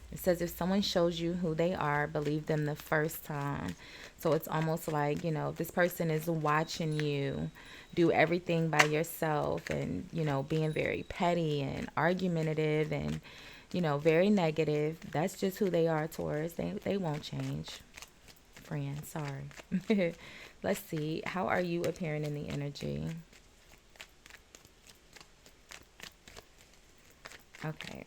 It says if someone shows you who they are, believe them the first time. So it's almost like, this person is watching you do everything by yourself, and, being very petty and argumentative and, very negative. That's just who they are, Taurus. They won't change. Friend, sorry. Let's see. How are you appearing in the energy? Okay.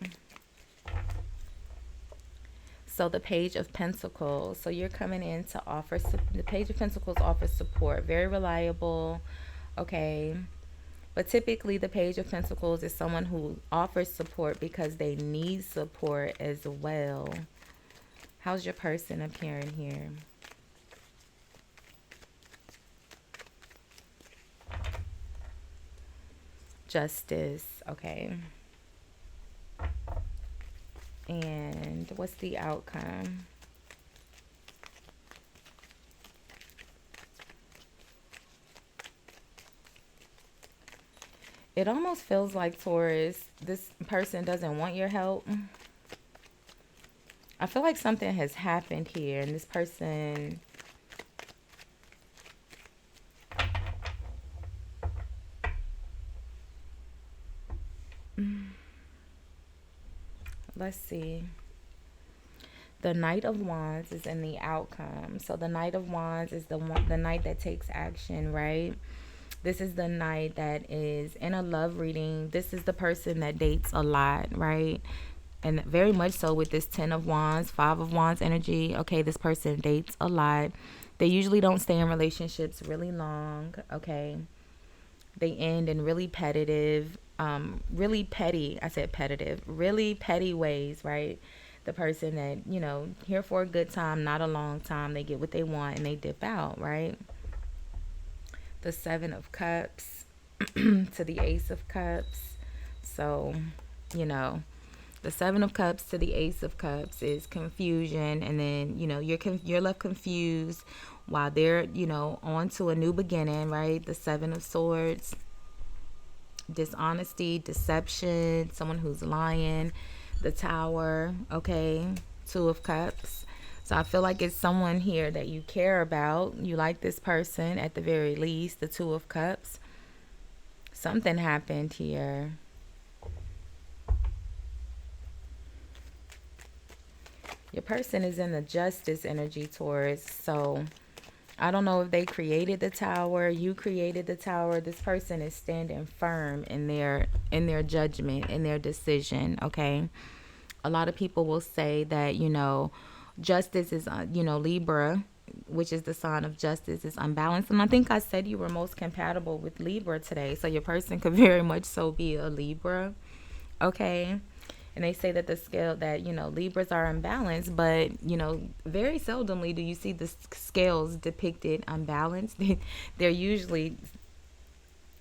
So the Page of Pentacles. So you're coming in to offer, the Page of Pentacles offers support. Very reliable. Okay. But typically the Page of Pentacles is someone who offers support because they need support as well. How's your person appearing here? Justice. Okay. And what's the outcome? It almost feels like, Taurus, this person doesn't want your help. I feel like something has happened here, and this person... Let's see. The Knight of Wands is in the outcome. So the Knight of Wands is the knight that takes action, right? This is the knight that is in a love reading. This is the person that dates a lot, right? And very much so with this Ten of Wands, Five of Wands energy. Okay, this person dates a lot. They usually don't stay in relationships really long, okay? They end in really really petty, I said petitive, really petty ways, right? The person that, here for a good time, not a long time. They get what they want and they dip out, right? The Seven of Cups to the Ace of Cups. So, the Seven of Cups to the Ace of Cups is confusion, and then, you're left confused while they're, on to a new beginning, right? The Seven of Swords. Dishonesty, deception, someone who's lying. The Tower, okay? Two of Cups. So I feel like it's someone here that you care about. You like this person at the very least. The Two of Cups. Something happened here. Your person is in the Justice energy, Taurus. So I don't know if they created the Tower, you created the Tower. This person is standing firm in their judgment, in their decision, okay? A lot of people will say that, justice is, Libra, which is the sign of justice, is unbalanced. And I think I said you were most compatible with Libra today. So your person could very much so be a Libra, okay? And they say that the scale that, Libras are unbalanced, but, very seldomly do you see the scales depicted unbalanced. They're usually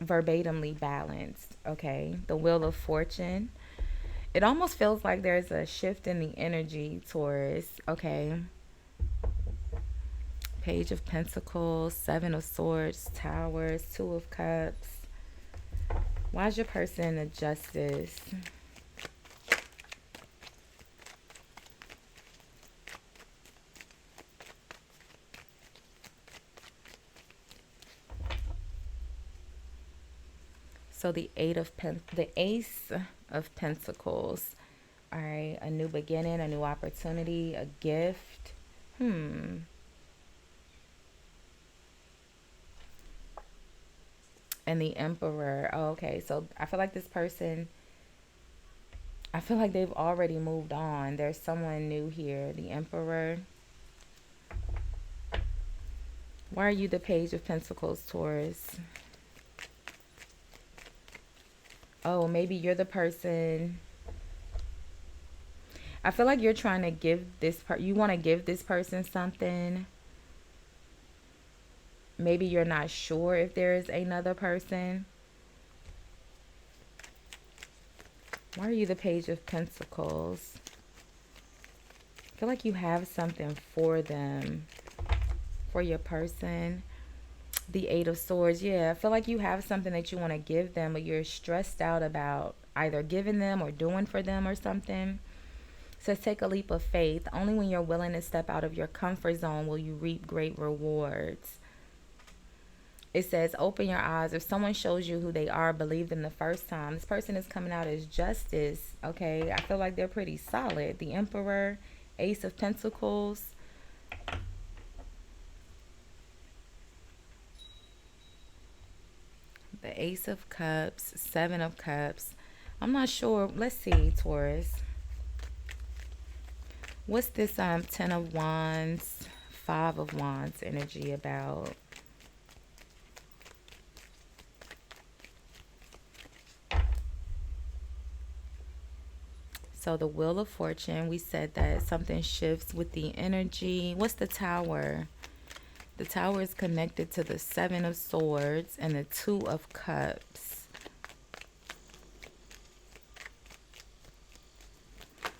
verbatimly balanced, okay? The Wheel of Fortune. It almost feels like there's a shift in the energy, Taurus, okay? Page of Pentacles, Seven of Swords, Towers, Two of Cups. Why is your person in the Justice? So the the Ace of Pentacles. All right, a new beginning, a new opportunity, a gift. And the Emperor. Oh, okay, so I feel like this person, I feel like they've already moved on. There's someone new here. The Emperor. Why are you the Page of Pentacles, Taurus? Oh, maybe you're the person. I feel like you're trying to give this you want to give this person something. Maybe you're not sure if there is another person. Why are you the Page of Pentacles? I feel like you have something for them, for your person. The Eight of Swords. Yeah, I feel like you have something that you want to give them, but you're stressed out about either giving them or doing for them or something. It says take a leap of faith. Only when you're willing to step out of your comfort zone will you reap great rewards. It says open your eyes. If someone shows you who they are, believe them the first time. This person is coming out as justice. Okay, I feel like they're pretty solid. The Emperor, Ace of Pentacles. The Ace of Cups, Seven of Cups. I'm not sure. Let's see, Taurus. What's this Ten of Wands, Five of Wands energy about? So the Wheel of Fortune, we said that something shifts with the energy. What's the Tower? The Tower is connected to the Seven of Swords and the Two of Cups.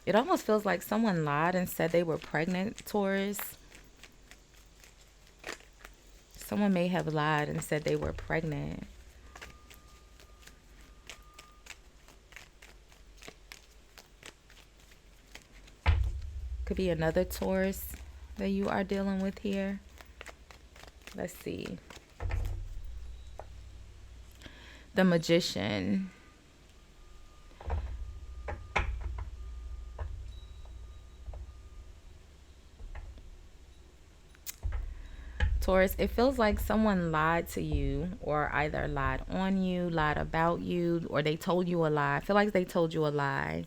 It almost feels like someone lied and said they were pregnant, Taurus. Someone may have lied and said they were pregnant. Could be another Taurus that you are dealing with here. Let's see. The Magician. Taurus, it feels like someone lied to you, or either lied on you, lied about you, or they told you a lie. I feel like they told you a lie.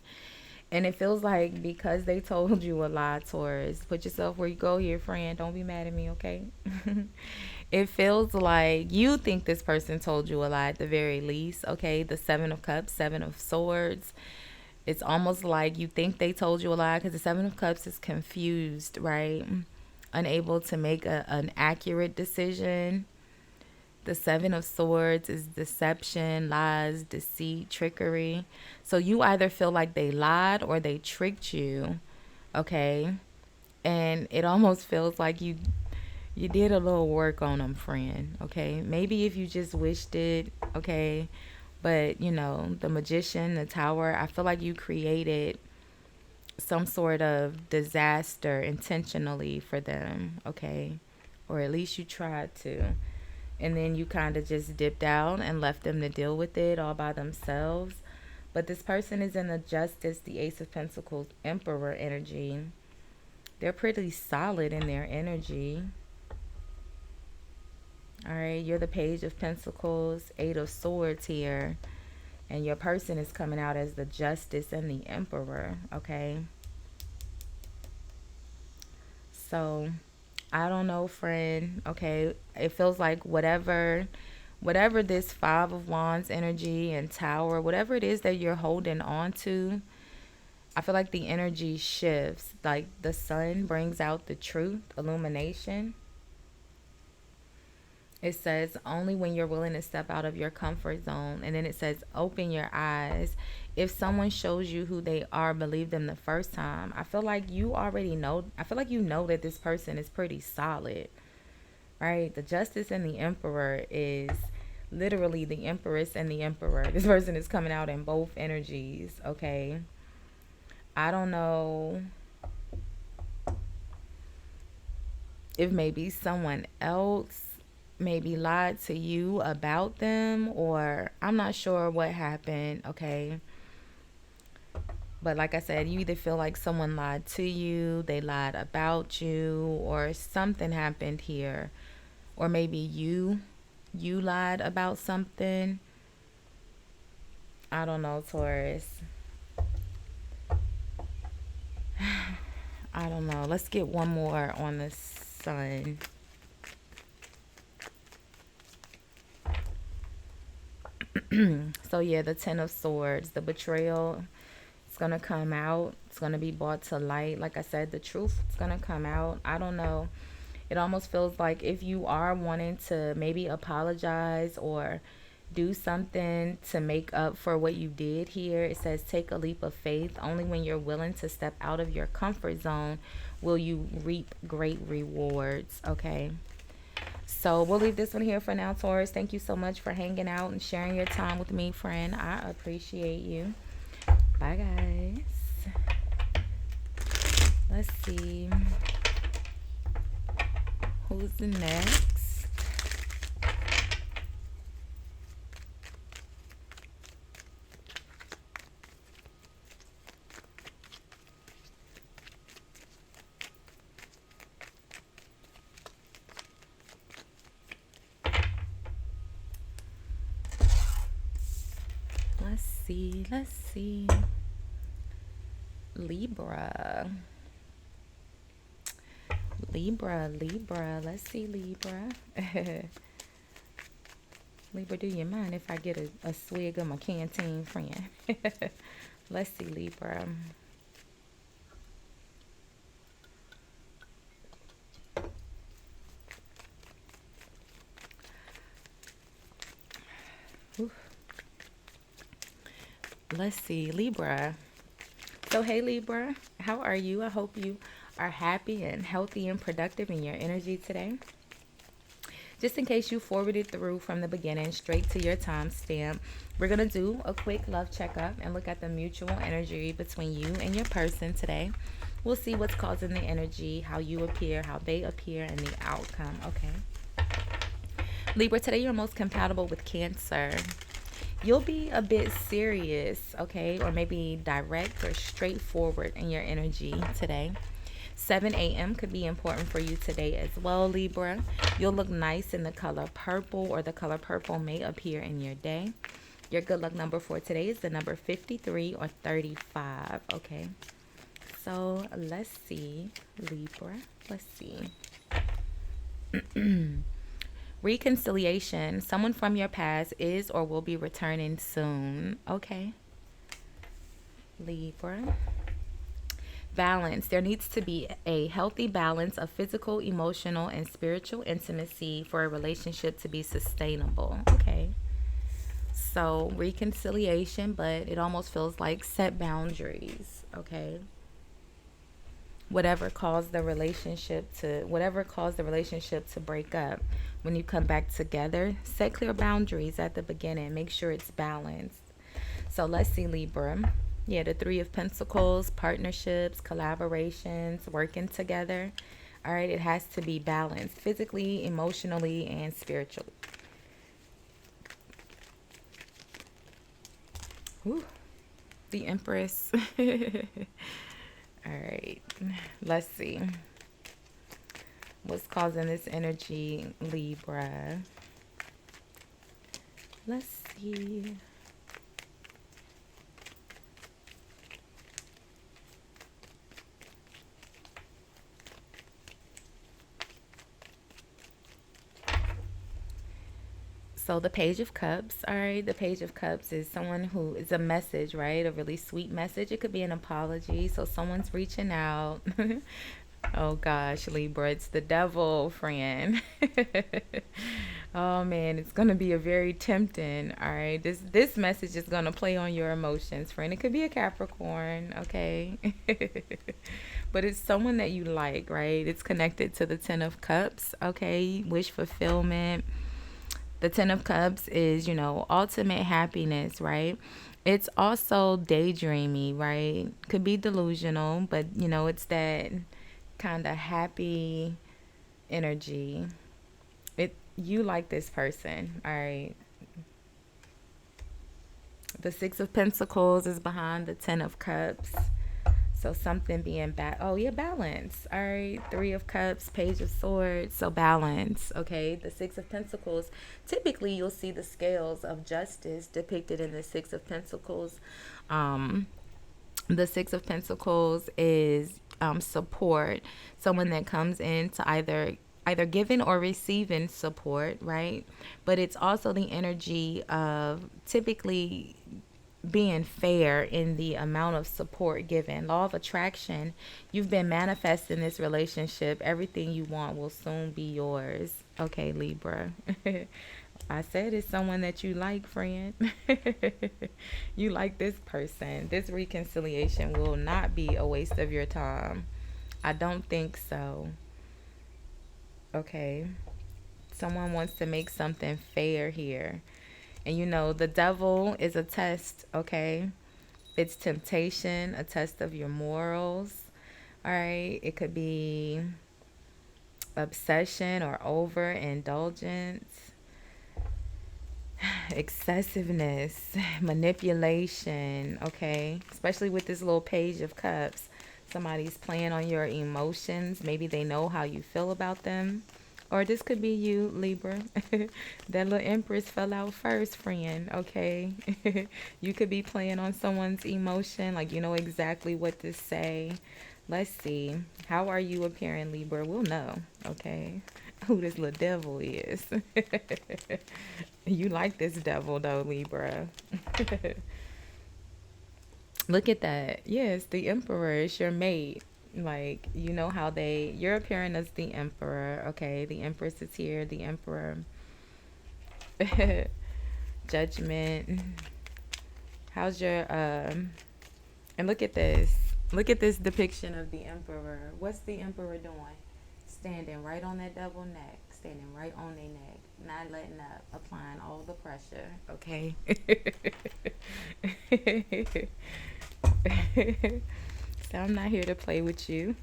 And it feels like because they told you a lie, Taurus, put yourself where you go here, friend. Don't be mad at me, okay? It feels like you think this person told you a lie at the very least, okay? The Seven of Cups, Seven of Swords. It's almost like you think they told you a lie because the Seven of Cups is confused, right? Unable to make an accurate decision. The Seven of Swords is deception, lies, deceit, trickery. So you either feel like they lied or they tricked you, okay? And it almost feels like you did a little work on them, friend, okay? Maybe if you just wished it, okay? But, you know, the Magician, the Tower, I feel like you created some sort of disaster intentionally for them, okay? Or at least you tried to. And then you kind of just dipped out and left them to deal with it all by themselves. But this person is in the Justice, the Ace of Pentacles, Emperor energy. They're pretty solid in their energy. All right, you're the Page of Pentacles, Eight of Swords here. And your person is coming out as the Justice and the Emperor, okay? So, I don't know, friend, okay? It feels like whatever this Five of Wands energy and Tower, whatever it is that you're holding on to, I feel like the energy shifts. Like the sun brings out the truth, illumination. It says only when you're willing to step out of your comfort zone. And then it says open your eyes. If someone shows you who they are, believe them the first time. I feel like you already know. I feel like you know that this person is pretty solid, right? The Justice and the Emperor is literally the Empress and the Emperor. This person is coming out in both energies, okay? I don't know if maybe someone else maybe lied to you about them, or I'm not sure what happened, okay? But like I said, you either feel like someone lied to you, they lied about you, or something happened here. Or maybe you lied about something. I don't know, Taurus. I don't know. Let's get one more on the sun. So yeah, the Ten of Swords, the betrayal, it's gonna come out. It's gonna be brought to light. Like I said, the truth is gonna come out. I don't know. It almost feels like if you are wanting to maybe apologize or do something to make up for what you did here, it says take a leap of faith. Only when you're willing to step out of your comfort zone will you reap great rewards. Okay. So we'll leave this one here for now, Taurus. Thank you so much for hanging out and sharing your time with me, friend. I appreciate you. Bye, guys. Let's see. Who's the next? Let's see. Libra. Libra. Let's see, Libra. Libra, do you mind if I get a swig of my canteen, friend? Let's see, Libra. Oof. Let's see, Libra. So, hey, Libra, how are you? I hope you are happy and healthy and productive in your energy today. Just in case you forwarded through from the beginning straight to your timestamp, we're going to do a quick love checkup and look at the mutual energy between you and your person today. We'll see what's causing the energy, how you appear, how they appear, and the outcome, okay? Libra, today you're most compatible with Cancer. You'll be a bit serious, okay, or maybe direct or straightforward in your energy today. 7 a.m. could be important for you today as well, Libra. You'll look nice in the color purple, or the color purple may appear in your day. Your good luck number for today is the number 53 or 35, okay? So let's see, Libra. Let's see. Reconciliation. Someone from your past is or will be returning soon. Okay. Libra. Balance. There needs to be a healthy balance of physical, emotional, and spiritual intimacy for a relationship to be sustainable. Okay. So, reconciliation, but it almost feels like set boundaries. Okay. Whatever caused the relationship to break up, when you come back together, set clear boundaries at the beginning. Make sure it's balanced. So let's see, Libra. Yeah, the 3 of Pentacles, partnerships, collaborations, working together. All right, it has to be balanced physically, emotionally, and spiritually. Whew. The Empress. All right, let's see. What's causing this energy, Libra? Let's see. So the Page of Cups, all right, the Page of Cups is someone who is a message, right? A really sweet message. It could be an apology. So someone's reaching out. Oh gosh, Libra, it's the devil, friend. Oh man, it's gonna be a very tempting. All right, this message is gonna play on your emotions, friend. It could be a Capricorn, okay? But it's someone that you like, right? It's connected to the Ten of Cups, okay? Wish fulfillment. The Ten of Cups is, ultimate happiness, right? It's also daydreamy, right? Could be delusional, but, it's that kind of happy energy. You like this person, all right? The Six of Pentacles is behind the Ten of Cups. So something being oh yeah, balance. All right, Three of Cups, Page of Swords. So balance. Okay, the Six of Pentacles. Typically, you'll see the scales of justice depicted in the Six of Pentacles. The Six of Pentacles is support. Someone that comes in to either giving or receiving support, right? But it's also the energy of typically being fair in the amount of support given. Law of attraction, you've been manifesting this relationship. Everything you want will soon be yours. Okay, Libra. I said it's someone that you like, friend. You like this person. This reconciliation will not be a waste of your time. I don't think so. Okay. Someone wants to make something fair here. And you know, the devil is a test, okay? It's temptation, a test of your morals. All right. It could be obsession or overindulgence, excessiveness, manipulation, okay? Especially with this little Page of Cups. Somebody's playing on your emotions. Maybe they know how you feel about them. Or this could be you, Libra. That little Empress fell out first, friend, okay? You could be playing on someone's emotion, like you know exactly what to say. Let's see. How are you appearing, Libra? We'll know, okay? Who this little devil is. You like this devil, though, Libra. Look at that. Yes, the Emperor is your mate. Like, you know how you're appearing as the Emperor, okay? The Empress is here, the Emperor. Judgment. How's your, and look at this. Look at this depiction of the Emperor. What's the Emperor doing? Standing right on that devil neck. Standing right on their neck. Not letting up. Applying all the pressure, okay? So I'm not here to play with you.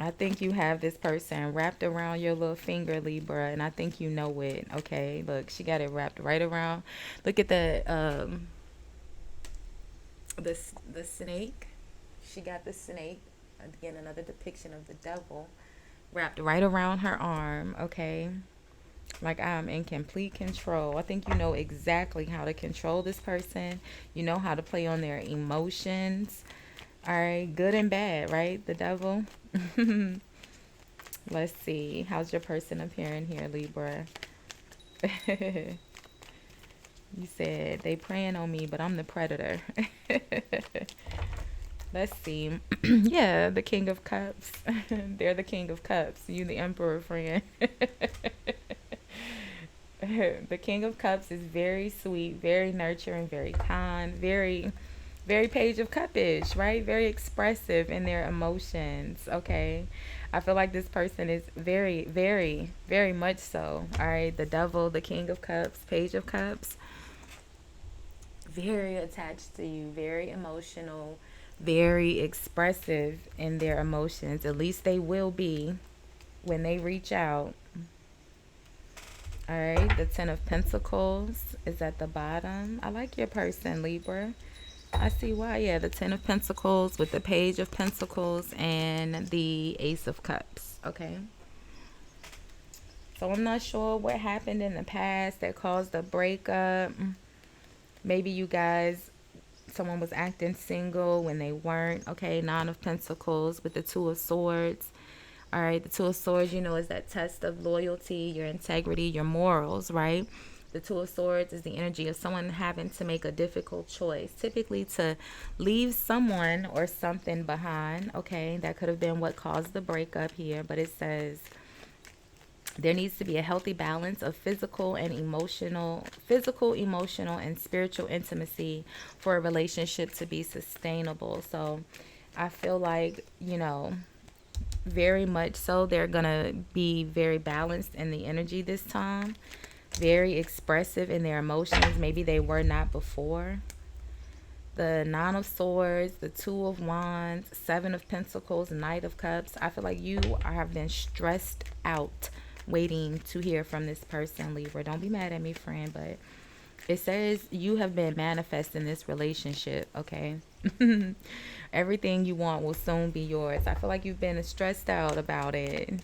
I think you have this person wrapped around your little finger, Libra, and I think you know it. Okay, look, she got it wrapped right around. Look at the snake. She got the snake. Again, another depiction of the devil wrapped right around her arm. Okay. Like, I'm in complete control. I think you know exactly how to control this person. You know how to play on their emotions. All right, good and bad, right? The devil. Let's see. How's your person appearing here, Libra? You said they preying on me, but I'm the predator. Let's see. Yeah, the King of Cups. They're the King of Cups. You the Emperor, friend. The King of Cups is very sweet, very nurturing, very kind, very, very Page of Cupish, right? Very expressive in their emotions, okay? I feel like this person is very, very, very much so, all right? The Devil, the King of Cups, Page of Cups, very attached to you, very emotional, very expressive in their emotions. At least they will be when they reach out. All right, the Ten of Pentacles is at the bottom. I like your person, Libra. I see why. Yeah, the Ten of Pentacles with the Page of Pentacles and the Ace of Cups. Okay. So I'm not sure what happened in the past that caused a breakup. Maybe you guys, someone was acting single when they weren't. Okay, Nine of Pentacles with the Two of Swords. All right, the Two of Swords, you know, is that test of loyalty, your integrity, your morals, right? The Two of Swords is the energy of someone having to make a difficult choice, typically to leave someone or something behind, okay? That could have been what caused the breakup here, but it says there needs to be a healthy balance of physical, emotional, and spiritual intimacy for a relationship to be sustainable. So I feel like, you know, very much so they're gonna be very balanced in the energy this time, very expressive in their emotions. Maybe they were not before. the Nine of Swords, the Two of Wands, Seven of Pentacles, Knight of Cups. I feel like you have been stressed out waiting to hear from this person, Libra. Don't be mad at me, friend, but it says you have been manifesting this relationship, okay? Everything you want will soon be yours. I feel like you've been stressed out about it.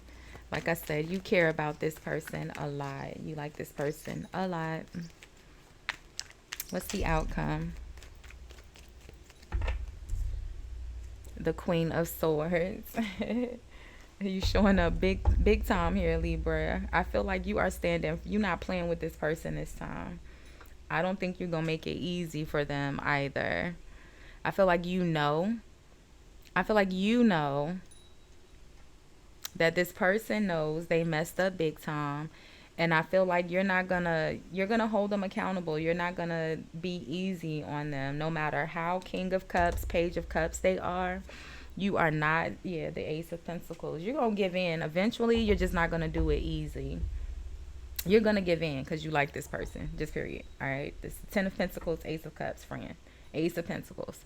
Like I said, you care about this person a lot. You like this person a lot. What's the outcome? The Queen of Swords. You showing up big time here, Libra. I feel like you are standing. You're not playing with this person this time. I don't think you're going to make it easy for them either. I feel like you know. I feel like you know that this person knows they messed up big time. And I feel like you're gonna hold them accountable. You're not gonna be easy on them, no matter how King of Cups, Page of Cups they are. You are not, yeah, the Ace of Pentacles. You're gonna give in. Eventually, you're just not gonna do it easy. You're gonna give in because you like this person. Just period. All right. This Ten of Pentacles, Ace of Cups, friend. Ace of Pentacles.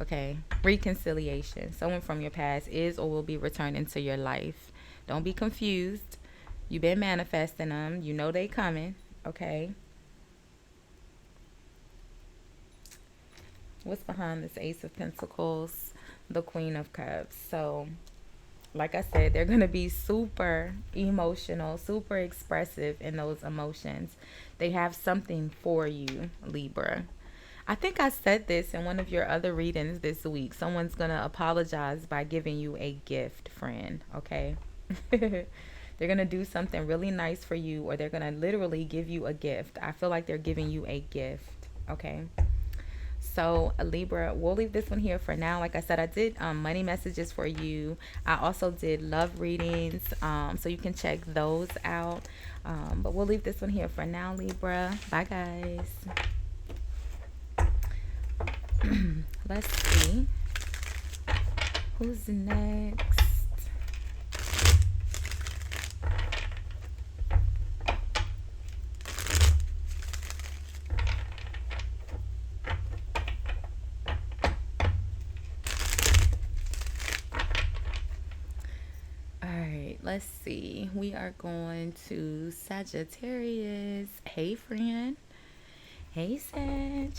Okay. Reconciliation. Someone from your past is or will be returned into your life. Don't be confused. You've been manifesting them. You know they coming. Okay. What's behind this Ace of Pentacles? The Queen of Cups. So, like I said, they're going to be super emotional, super expressive in those emotions. They have something for you, Libra. I think I said this in one of your other readings this week. Someone's going to apologize by giving you a gift, friend. Okay. They're going to do something really nice for you, or they're going to literally give you a gift. I feel like they're giving you a gift. Okay. So Libra, we'll leave this one here for now. Like I said, I did money messages for you. I also did love readings, so you can check those out. But we'll leave this one here for now, Libra. Bye, guys. Let's see who's next. Let's see. We are going to Sagittarius. Hey, friend. Hey, Sag.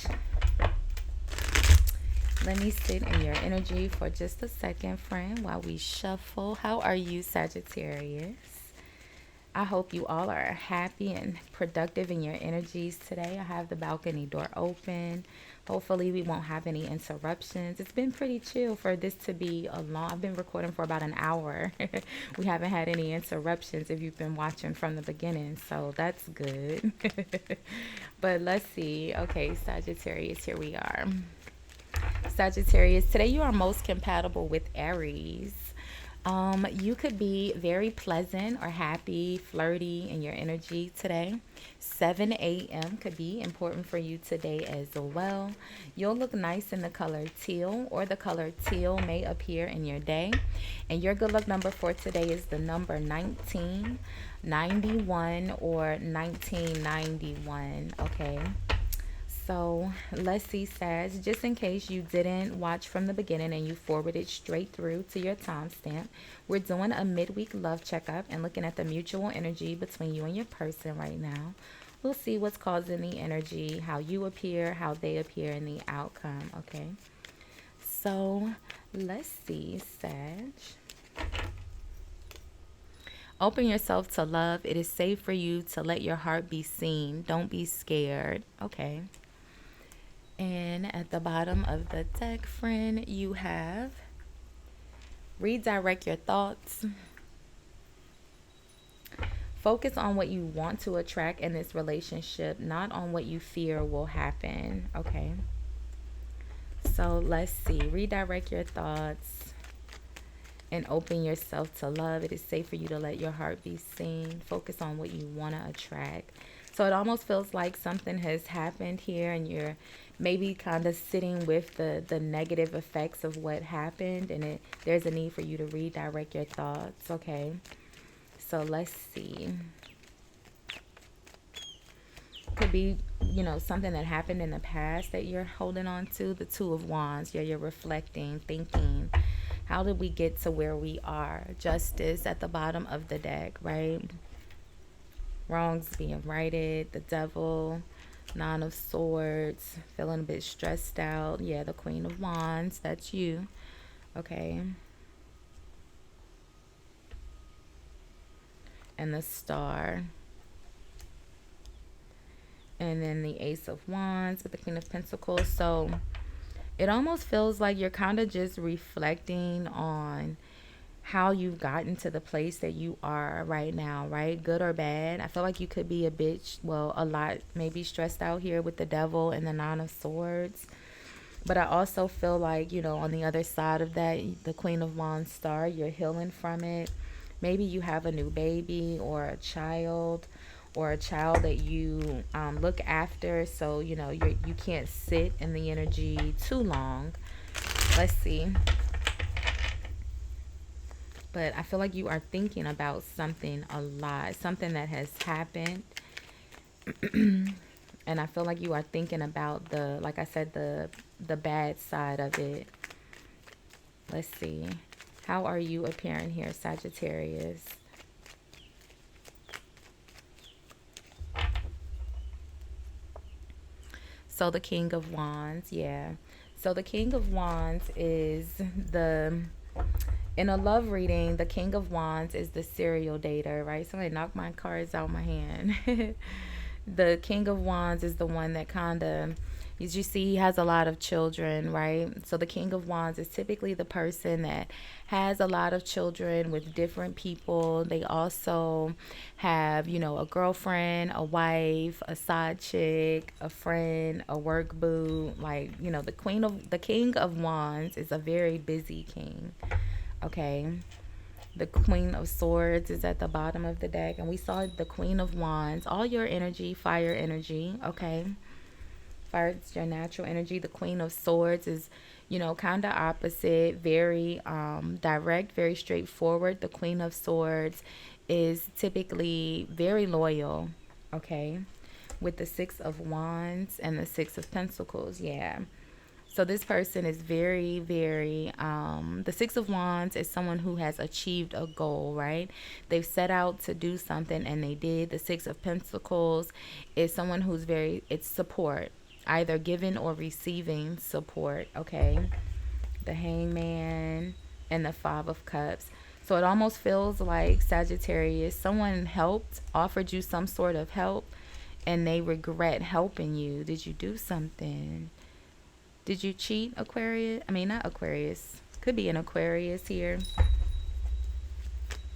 Let me sit in your energy for just a second, friend, while we shuffle. How are you, Sagittarius? I hope you all are happy and productive in your energies today. I have the balcony door open. Hopefully we won't have any interruptions. It's been pretty chill for this to be a long. I've been recording for about an hour. We haven't had any interruptions if you've been watching from the beginning, so that's good. But let's see. Okay, Sagittarius, here we are. Sagittarius, today you are most compatible with Aries. You could be very pleasant or happy, flirty in your energy today. 7 a.m. could be important for you today as well. You'll look nice in the color teal, or the color teal may appear in your day. And your good luck number for today is the number 19, 91, or 1991. Okay. So let's see, Sag, just in case you didn't watch from the beginning and you forwarded straight through to your timestamp, we're doing a midweek love checkup and looking at the mutual energy between you and your person right now. We'll see what's causing the energy, how you appear, how they appear, and the outcome, okay? So let's see, Sag. Open yourself to love. It is safe for you to let your heart be seen. Don't be scared, okay? And at the bottom of the deck, friend, you have redirect your thoughts. Focus on what you want to attract in this relationship, not on what you fear will happen, okay? So let's see. Redirect your thoughts and open yourself to love. It is safe for you to let your heart be seen. Focus on what you want to attract. So it almost feels like something has happened here and you're maybe kind of sitting with the negative effects of what happened, and there's a need for you to redirect your thoughts, okay? So let's see. Could be you know, something that happened in the past that you're holding on to. The Two of Wands. Yeah, you're reflecting, thinking, how did we get to where we are? Justice at the bottom of the deck, right? Wrongs being righted. The Devil. Nine of Swords. Feeling a bit stressed out. Yeah, the Queen of Wands. That's you. Okay. And the Star. And then the Ace of Wands with the Queen of Pentacles. So it almost feels like you're kind of just reflecting on how you've gotten to the place that you are right now, right? Good or bad. I feel like you could be a bitch, well, a lot, maybe stressed out here with the Devil and the Nine of Swords. But I also feel like, you know, on the other side of that, the Queen of Wands Star, you're healing from it. Maybe you have a new baby or a child that you look after. So, you know, you can't sit in the energy too long. Let's see. But I feel like you are thinking about something a lot, something that has happened. And I feel like you are thinking about the, like I said, the bad side of it. Let's see. How are you appearing here, Sagittarius? So the King of Wands, yeah. So the King of Wands is in a love reading, the King of Wands is the serial dater, right? Somebody knocked my cards out my hand. The King of Wands is the one that kind of, as you see, he has a lot of children, right? So the King of Wands is typically the person that has a lot of children with different people. They also have, you know, a girlfriend, a wife, a side chick, a friend, a work boo. Like, you know, the King of Wands is a very busy king. Okay. The Queen of Swords is at the bottom of the deck. And we saw the Queen of Wands. All your energy, fire energy. Okay. Fire is your natural energy. The Queen of Swords is, you know, kind of opposite. Very direct, very straightforward. The Queen of Swords is typically very loyal. Okay. With the Six of Wands and the Six of Pentacles. Yeah. So this person is very, very, the Six of Wands is someone who has achieved a goal, right? They've set out to do something and they did. The Six of Pentacles is someone who's it's support, either giving or receiving support, okay? The Hangman and the Five of Cups. So it almost feels like, Sagittarius, someone offered you some sort of help, and they regret helping you. Did you do something? Did you cheat, Aquarius? I mean, not Aquarius. Could be an Aquarius here.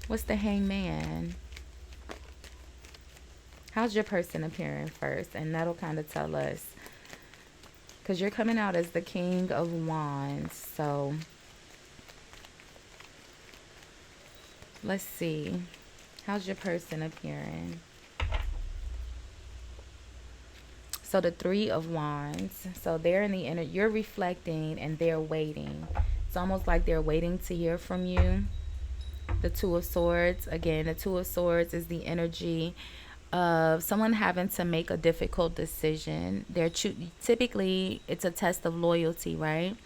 What's the Hangman? How's your person appearing first? And that'll kind of tell us. Because you're coming out as the King of Wands. So, let's see. How's your person appearing? So the Three of Wands. So they're in the inner, you're reflecting and they're waiting. It's almost like they're waiting to hear from you. The Two of Swords. Again, the Two of Swords is the energy of someone having to make a difficult decision. Typically, it's a test of loyalty, right?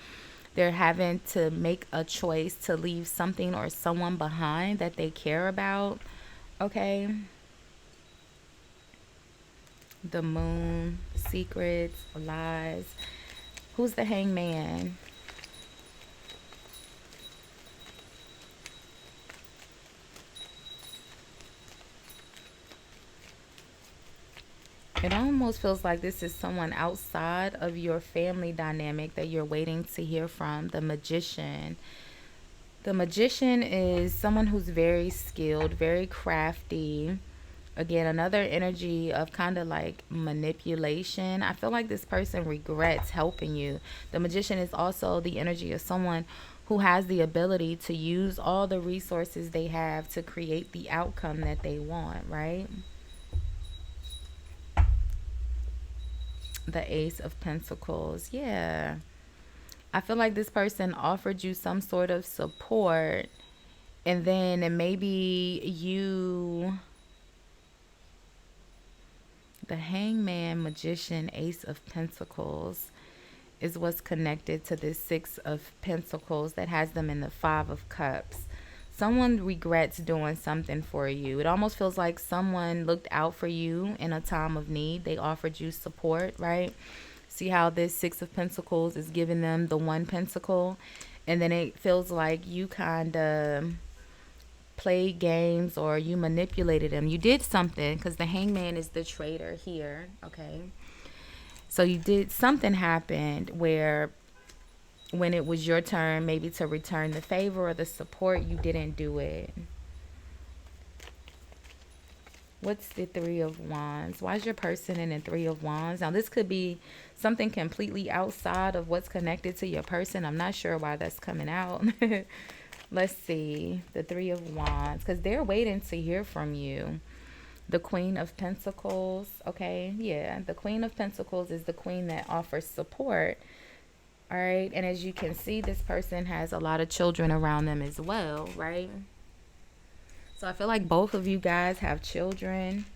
They're having to make a choice to leave something or someone behind that they care about. Okay. The Moon, secrets, lies. Who's the Hangman? It almost feels like this is someone outside of your family dynamic that you're waiting to hear from. The Magician. The Magician is someone who's very skilled, very crafty. Again, another energy of kind of like manipulation. I feel like this person regrets helping you. The Magician is also the energy of someone who has the ability to use all the resources they have to create the outcome that they want, right? The Ace of Pentacles. Yeah. I feel like this person offered you some sort of support, and then maybe the Hangman, Magician, Ace of Pentacles is what's connected to this Six of Pentacles that has them in the Five of Cups. Someone regrets doing something for you. It almost feels like someone looked out for you in a time of need. They offered you support, right? See how this Six of Pentacles is giving them the one pentacle, and then it feels like you kind of played games or you manipulated them. You did something, because the Hangman is the traitor here, okay? So you did something, happened where when it was your turn maybe to return the favor or the support, you didn't do it. What's the Three of Wands? Why is your person in the Three of Wands? Now, this could be something completely outside of what's connected to your person. I'm not sure why that's coming out. Let's see. The Three of Wands. Because they're waiting to hear from you. The Queen of Pentacles. Okay, yeah. The Queen of Pentacles is the queen that offers support. All right. And as you can see, this person has a lot of children around them as well, right? So I feel like both of you guys have children.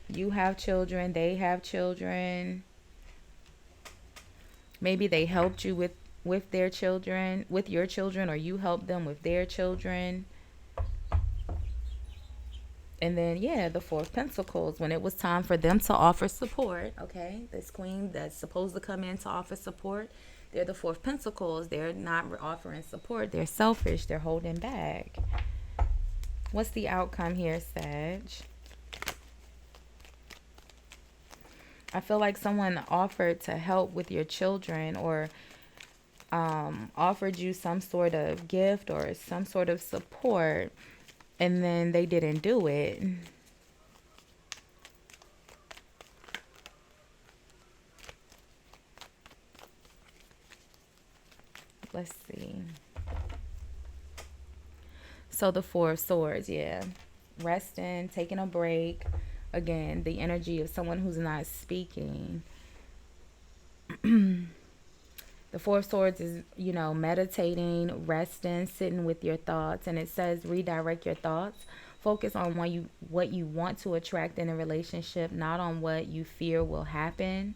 You have children. They have children. Maybe they helped you with their children, with your children, or you helped them with their children. And then, yeah, the Four of Pentacles, when it was time for them to offer support, okay? This queen that's supposed to come in to offer support, they're the Four of Pentacles. They're not offering support. They're selfish. They're holding back. What's the outcome here, Sag? I feel like someone offered to help with your children, or offered you some sort of gift or some sort of support, and then they didn't do it. Let's see. So the Four of Swords, yeah. Resting, taking a break. Again, the energy of someone who's not speaking. The Four of Swords is, you know, meditating, resting, sitting with your thoughts. And it says redirect your thoughts. Focus on what you want to attract in a relationship, not on what you fear will happen.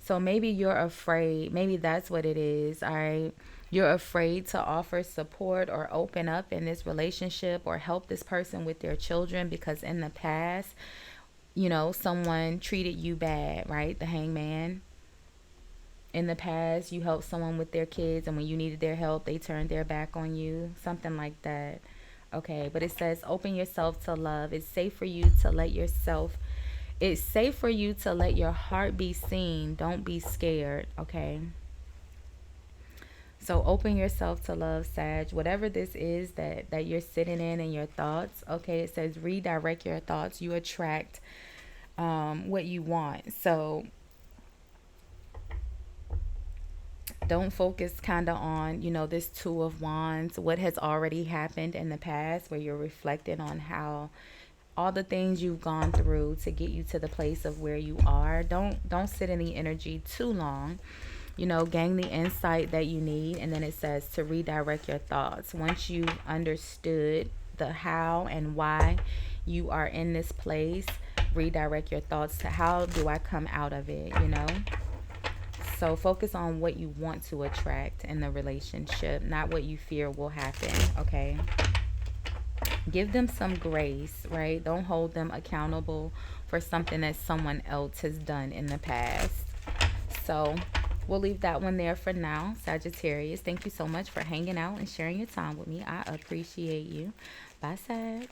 So maybe you're afraid. Maybe that's what it is, all right? You're afraid to offer support or open up in this relationship or help this person with their children because in the past, you know, someone treated you bad, right? The Hangman. In the past, you helped someone with their kids, and when you needed their help, they turned their back on you. Something like that. Okay, but it says open yourself to love. It's safe for you to let yourself... It's safe for you to let your heart be seen. Don't be scared, okay? So open yourself to love, Sag. Whatever this is that you're sitting in your thoughts, okay? It says redirect your thoughts. You attract what you want. So don't focus kind of on, you know, this Two of Wands, what has already happened in the past, where you're reflecting on how all the things you've gone through to get you to the place of where you are. Don't sit in the energy too long. You know, gain the insight that you need. And then it says to redirect your thoughts. Once you've understood the how and why you are in this place, redirect your thoughts to how do I come out of it, you know? So focus on what you want to attract in the relationship, not what you fear will happen, okay? Give them some grace, right? Don't hold them accountable for something that someone else has done in the past. So we'll leave that one there for now, Sagittarius. Thank you so much for hanging out and sharing your time with me. I appreciate you. Bye, Sag.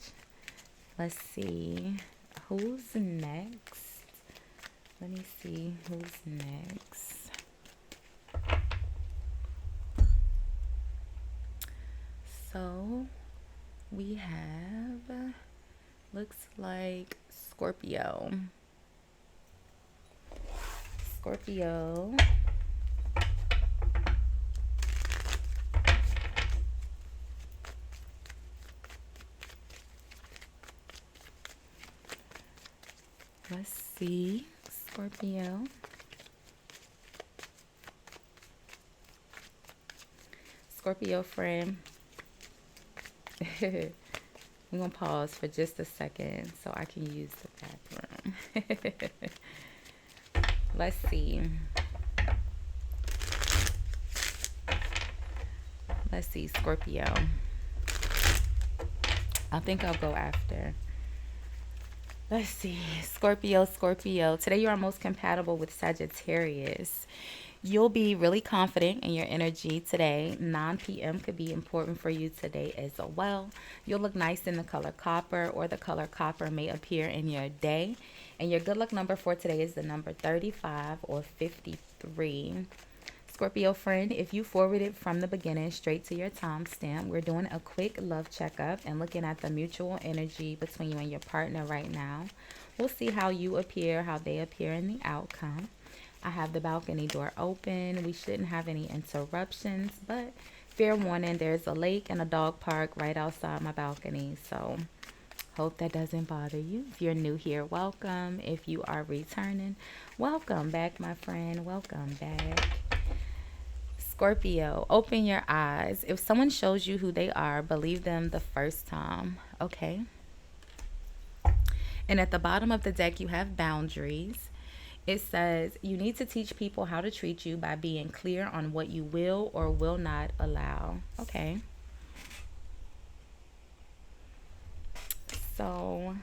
Let's see. Who's next? Let me see who's next. So we have, looks like Scorpio. Scorpio. Let's see, Scorpio. Scorpio friend. We're going to pause for just a second so I can use the bathroom. Let's see. Let's see, Scorpio. I think I'll go after. Let's see, Scorpio, Scorpio. Today you are most compatible with Sagittarius. You'll be really confident in your energy today. 9 p.m. could be important for you today as well. You'll look nice in the color copper, or the color copper may appear in your day. And your good luck number for today is the number 35 or 53. Scorpio friend, if you forwarded from the beginning straight to your timestamp, we're doing a quick love checkup and looking at the mutual energy between you and your partner right now. We'll see how you appear, how they appear in the outcome. I have the balcony door open. We shouldn't have any interruptions, but fair warning, there's a lake and a dog park right outside my balcony, so hope that doesn't bother you. If you're new here, welcome. If you are returning, welcome back, my friend. Welcome back. Scorpio, open your eyes. If someone shows you who they are, believe them the first time. Okay. And at the bottom of the deck, you have boundaries. It says you need to teach people how to treat you by being clear on what you will or will not allow. Okay. So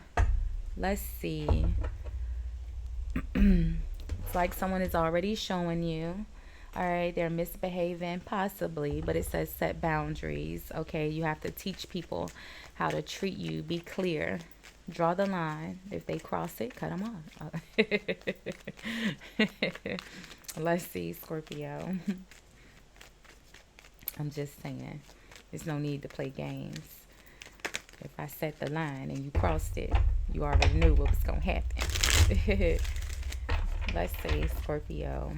let's see. It's like someone is already showing you. All right, they're misbehaving, possibly, but it says set boundaries. Okay, you have to teach people how to treat you. Be clear. Draw the line. If they cross it, cut them off. Let's see, Scorpio. I'm just saying, there's no need to play games. If I set the line and you crossed it, you already knew what was going to happen. Let's see, Scorpio.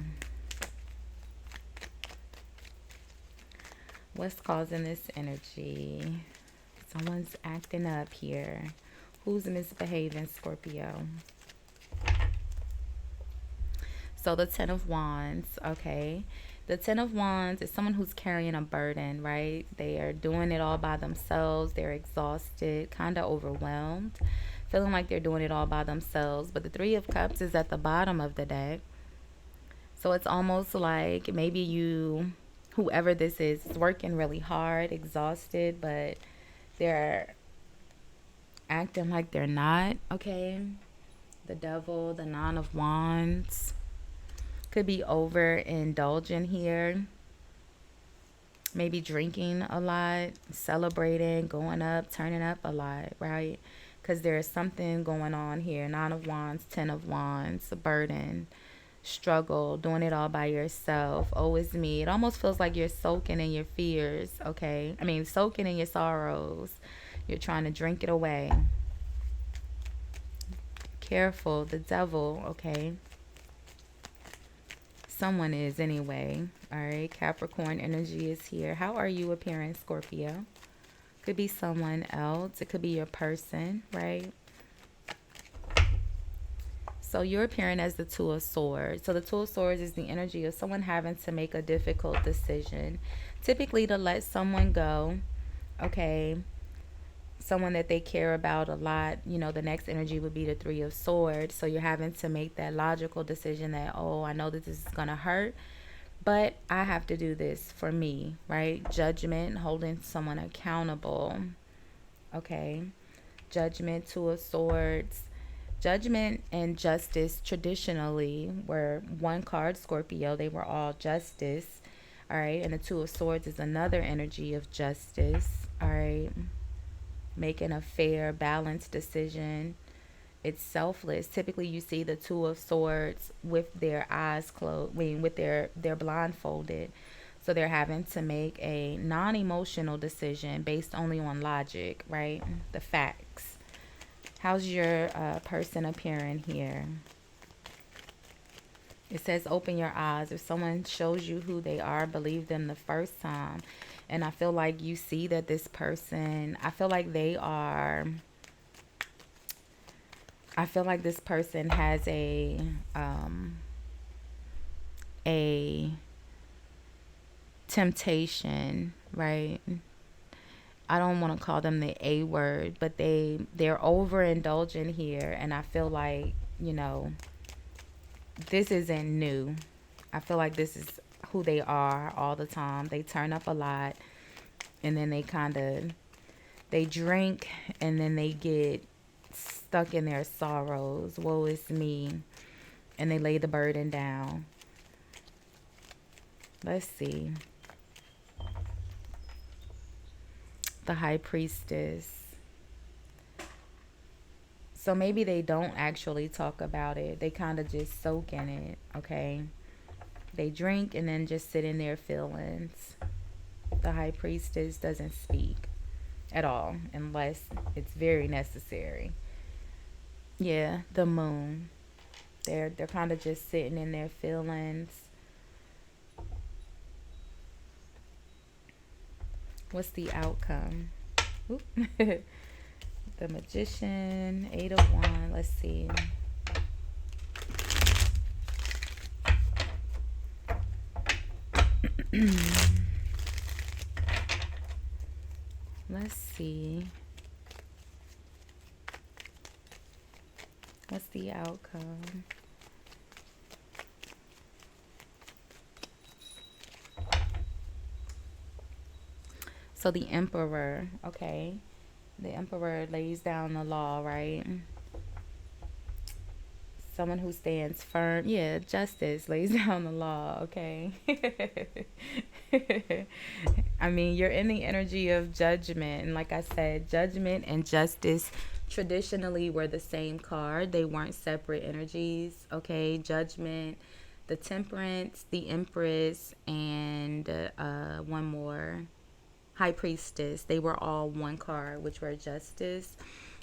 What's causing this energy? Someone's acting up here. Who's misbehaving, Scorpio? So the 10 of Wands, okay. The 10 of Wands is someone who's carrying a burden, right? They are doing it all by themselves. They're exhausted, kind of overwhelmed, feeling like they're doing it all by themselves. But the 3 of Cups is at the bottom of the deck. So it's almost like maybe you, whoever this is working really hard, exhausted, but they're acting like they're not, okay? The Devil, the 9 of Wands. Could be overindulging here. Maybe drinking a lot, celebrating, going up, turning up a lot, right? Because there's something going on here. 9 of Wands, 10 of Wands, a burden, struggle, doing it all by yourself. Oh, it's me. It almost feels like you're soaking in your fears, okay? I mean, soaking in your sorrows. You're trying to drink it away. Careful, the Devil, okay? Someone is anyway. All right, Capricorn energy is here. How are you appearing, Scorpio? Could be someone else. It could be your person, right? So you're appearing as the 2 of Swords. So the 2 of Swords is the energy of someone having to make a difficult decision. Typically to let someone go, okay? Someone that they care about a lot. You know, the next energy would be the 3 of Swords. So you're having to make that logical decision that, oh, I know that this is going to hurt, but I have to do this for me, right? Judgment, holding someone accountable, okay? Judgment, 2 of Swords. Judgment and justice traditionally were one card, Scorpio. They were all justice, all right? And the 2 of Swords is another energy of justice, all right? Making a fair, balanced decision. It's selfless. Typically, you see the 2 of Swords with their eyes closed, with their blindfolded. So they're having to make a non-emotional decision based only on logic, right? The facts. How's your person appearing here? It says open your eyes. If someone shows you who they are, believe them the first time. And I feel like you see that this person, I feel like they are, I feel like this person has a temptation, right? I don't want to call them the A word, but they're overindulging here. And I feel like, you know, this isn't new. I feel like this is who they are all the time. They turn up a lot, and then they drink, and then they get stuck in their sorrows. Woe is me. And they lay the burden down. Let's see. The High Priestess. So maybe they don't actually talk about it. They kind of just soak in it, okay? They drink and then just sit in their feelings. The High Priestess doesn't speak at all unless it's very necessary. Yeah, the Moon. They're kind of just sitting in their feelings. What's the outcome? Oop. The Magician, 8 of Wands. Let's see. Let's see. What's the outcome? So the Emperor, okay. The Emperor lays down the law, right? Someone who stands firm. Yeah, justice lays down the law, okay. I mean, you're in the energy of judgment. And like I said, judgment and justice traditionally were the same card. They weren't separate energies, okay? Judgment, the Temperance, the Empress, and one more, High Priestess. They were all one card, which were justice.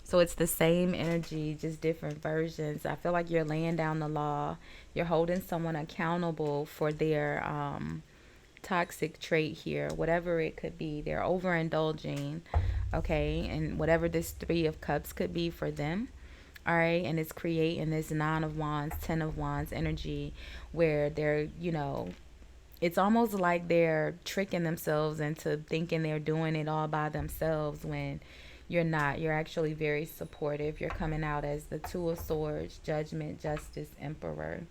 So it's the same energy, just different versions. I feel like you're laying down the law. You're holding someone accountable for their toxic trait here, whatever it could be. They're overindulging, okay? And whatever this 3 of Cups could be for them, all right? And it's creating this 9 of Wands, 10 of Wands energy where they're, it's almost like they're tricking themselves into thinking they're doing it all by themselves when you're not. You're actually very supportive. You're coming out as the 2 of Swords, Judgment, Justice, Emperor.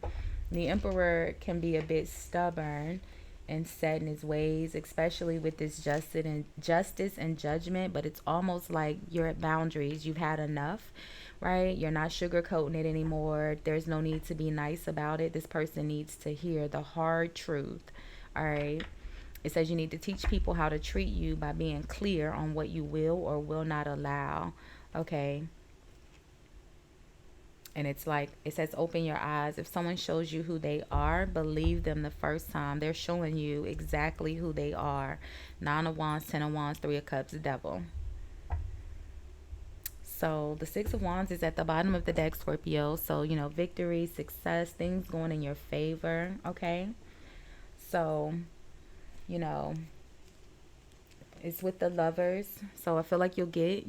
The Emperor can be a bit stubborn and set in his ways, especially with this justice and judgment, but it's almost like you're at boundaries. You've had enough, right? You're not sugarcoating it anymore. There's no need to be nice about it. This person needs to hear the hard truth, all right? It says you need to teach people how to treat you by being clear on what you will or will not allow, okay? And it's like, it says open your eyes. If someone shows you who they are, believe them the first time. They're showing you exactly who they are. 9 of Wands, 10 of Wands, 3 of Cups, Devil. So the 6 of Wands is at the bottom of the deck, Scorpio. So, victory, success, things going in your favor, okay? So, it's with the Lovers. So I feel like you'll get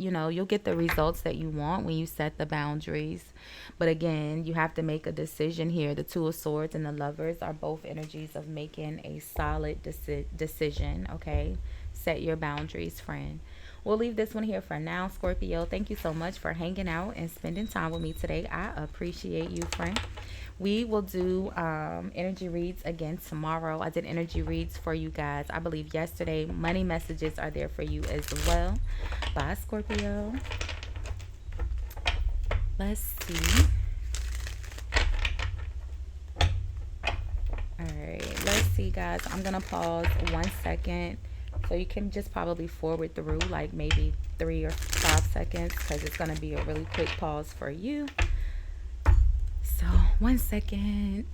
the results that you want when you set the boundaries. But again, you have to make a decision here. The 2 of Swords and the Lovers are both energies of making a solid decision, okay? Set your boundaries, friend. We'll leave this one here for now, Scorpio. Thank you so much for hanging out and spending time with me today. I appreciate you, friend. We will do energy reads again tomorrow. I did energy reads for you guys, I believe, yesterday. Money messages are there for you as well. Bye, Scorpio. Let's see. All right. Let's see, guys. I'm going to pause 1 second. So you can just probably forward through like maybe 3 or 5 seconds because it's going to be a really quick pause for you. So 1 second.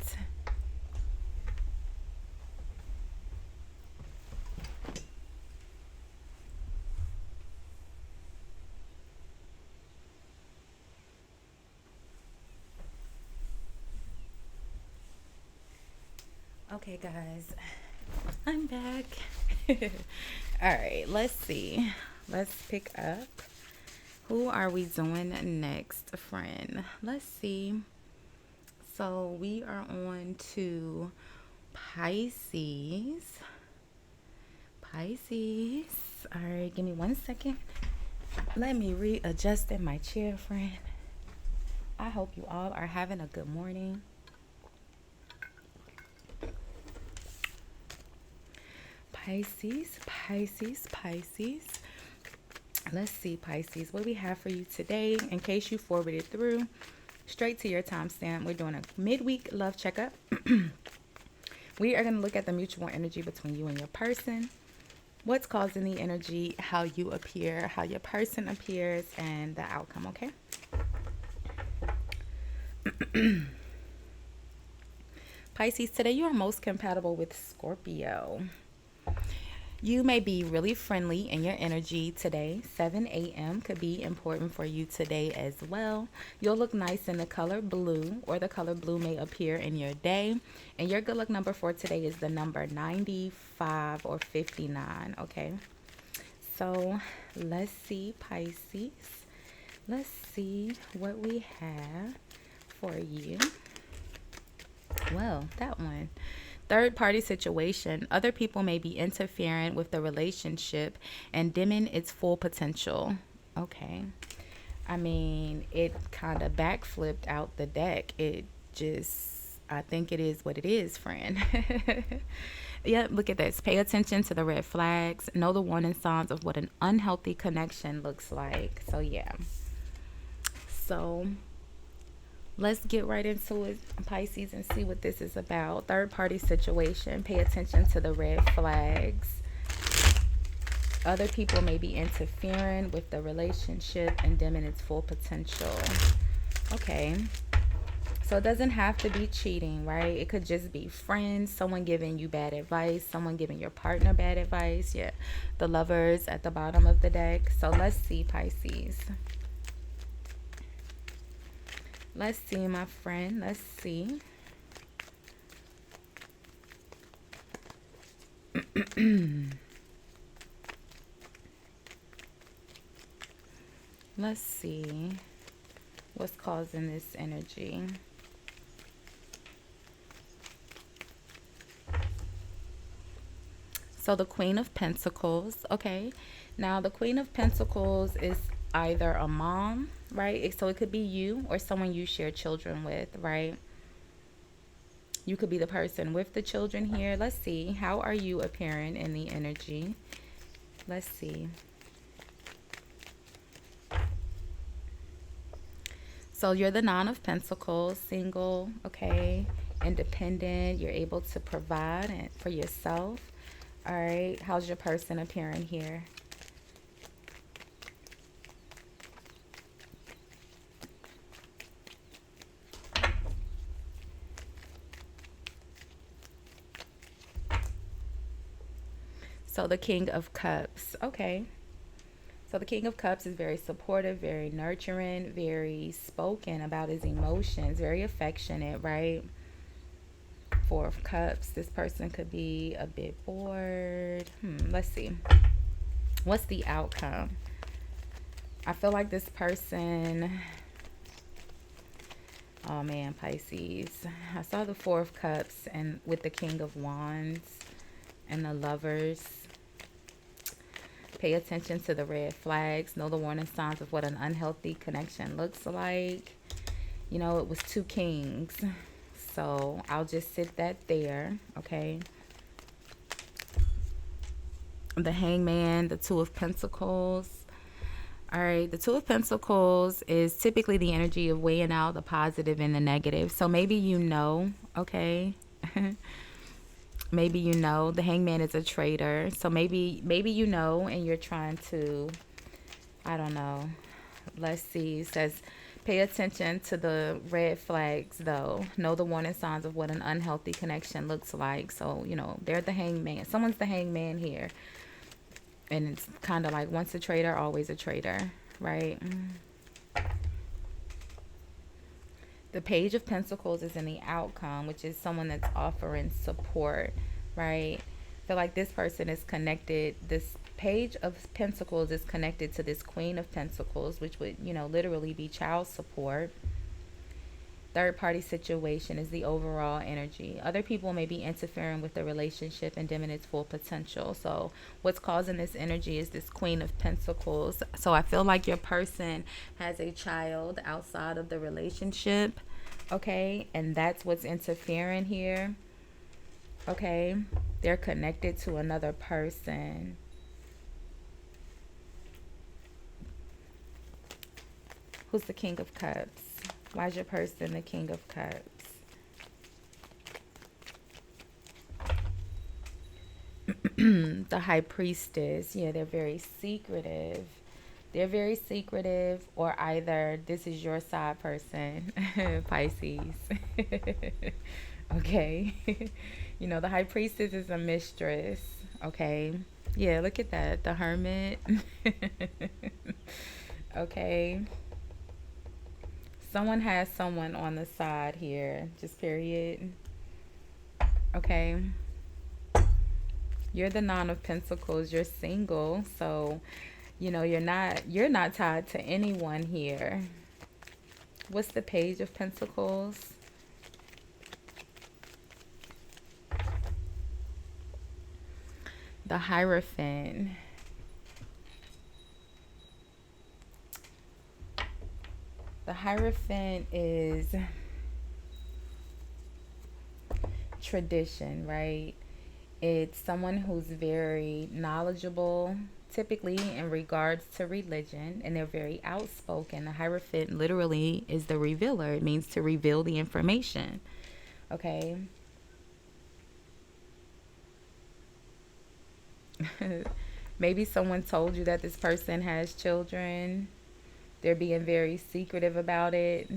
Okay, guys, I'm back. All right, let's see. Let's pick up. Who are we doing next, friend? Let's see. So we are on to Pisces. Pisces. All right, give me 1 second. Let me readjust in my chair, friend. I hope you all are having a good morning. Pisces, Pisces, Pisces. Let's see, Pisces, what we have for you today. In case you forwarded through, straight to your timestamp, we're doing a midweek love checkup. We are going to look at the mutual energy between you and your person. What's causing the energy, how you appear, how your person appears, and the outcome, okay? Pisces, today you are most compatible with Scorpio. You may be really friendly in your energy today. 7 a.m. could be important for you today as well. You'll look nice in the color blue, or the color blue may appear in your day. And your good luck number for today is the number 95 or 59, okay? So let's see, Pisces. Let's see what we have for you. Well, that one. Third party situation. Other people may be interfering with the relationship and dimming its full potential. Okay. I mean, it kind of backflipped out the deck. I think it is what it is, friend. Yeah, look at this. Pay attention to the red flags. Know the warning signs of what an unhealthy connection looks like. So, yeah. So let's get right into it, Pisces, and see what this is about. Third party situation. Pay attention to the red flags. Other people may be interfering with the relationship and dimming its full potential. Okay. So it doesn't have to be cheating, right? It could just be friends, someone giving you bad advice, someone giving your partner bad advice. Yeah. The Lovers at the bottom of the deck. So let's see, Pisces. Let's see, my friend. Let's see. Let's see what's causing this energy. So the Queen of Pentacles. Okay. Now the Queen of Pentacles is either a mom, right? So it could be you or someone you share children with, right? You could be the person with the children here. Let's see. How are you appearing in the energy? Let's see. So you're the Nine of Pentacles, single, okay? Independent. You're able to provide for yourself. All right. How's your person appearing here? So the King of Cups. Okay. So the King of Cups is very supportive, very nurturing, very spoken about his emotions, very affectionate, right? Four of Cups. This person could be a bit bored. Let's see. What's the outcome? I feel like this person... Oh man, Pisces. I saw the Four of Cups and with the King of Wands and the Lovers. Pay attention to the red flags. Know the warning signs of what an unhealthy connection looks like. You know, it was two kings. So I'll just sit that there. Okay. The Hangman, the Two of Pentacles. All right. The Two of Pentacles is typically the energy of weighing out the positive and the negative. So maybe you know, okay. Maybe you know the Hangman is a traitor. So maybe you know and you're trying to, I don't know. Let's see. It says, pay attention to the red flags, though. Know the warning signs of what an unhealthy connection looks like. So, you know, they're the Hangman. Someone's the Hangman here. And it's kind of like once a traitor, always a traitor, right? The Page of Pentacles is in the outcome, which is someone that's offering support, right? I feel like this person is connected. This Page of Pentacles is connected to this Queen of Pentacles, which would, you know, literally be child support. Third party situation is the overall energy. Other people may be interfering with the relationship and dimming its full potential. So what's causing this energy is this Queen of Pentacles. So I feel like your person has a child outside of the relationship. Okay. And that's what's interfering here. Okay. They're connected to another person. Who's the King of Cups? Why is your person the King of Cups? The High Priestess. Yeah, they're very secretive. They're very secretive, or either this is your side person, Pisces. Okay. You know, the High Priestess is a mistress. Okay. Yeah, look at that. The Hermit. Okay. Someone has someone on the side here. Just period. Okay. You're the Nine of Pentacles. You're single, so you know you're not tied to anyone here. What's the Page of Pentacles? The Hierophant. The Hierophant is tradition, right? It's someone who's very knowledgeable, typically in regards to religion, and they're very outspoken. The Hierophant literally is the revealer. It means to reveal the information. Okay. Maybe someone told you that this person has children. They're being very secretive about it,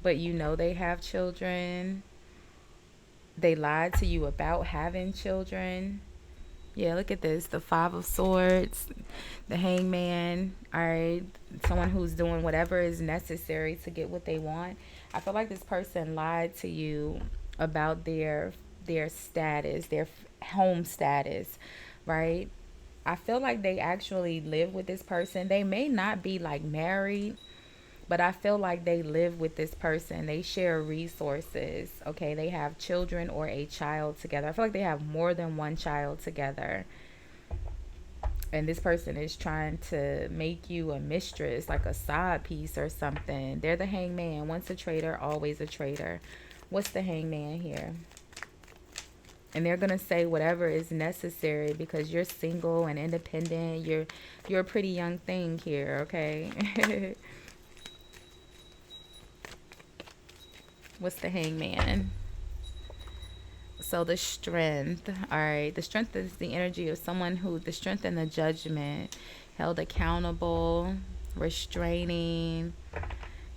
but you know they have children. They lied to you about having children. Yeah, look at this. The Five of Swords, the Hangman. All right. Someone who's doing whatever is necessary to get what they want. I feel like this person lied to you about their status, their home status, right? I feel like they actually live with this person. They may not be like married, but I feel like they live with this person. They share resources. Okay, they have children or a child together. I feel like they have more than one child together. And this person is trying to make you a mistress, like a side piece or something. They're the Hangman. Once a traitor, always a traitor. What's the Hangman here? And they're gonna say whatever is necessary because you're single and independent. You're a pretty young thing here, okay? What's the Hangman? So the Strength. All right. The Strength is the energy of someone who, the strength and the judgment, held accountable, restraining.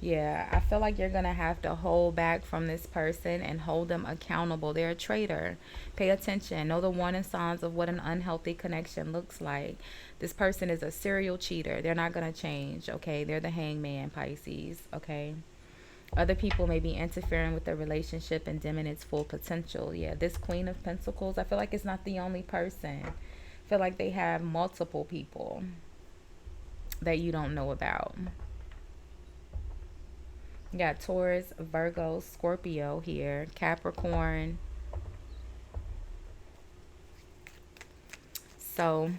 Yeah, I feel like you're going to have to hold back from this person and hold them accountable. They're a traitor. Pay attention. Know the warning signs of what an unhealthy connection looks like. This person is a serial cheater. They're not going to change, okay? They're the Hangman, Pisces, okay? Other people may be interfering with the relationship and dimming its full potential. Yeah, this Queen of Pentacles, I feel like it's not the only person. I feel like they have multiple people that you don't know about. You got Taurus, Virgo, Scorpio here, Capricorn. So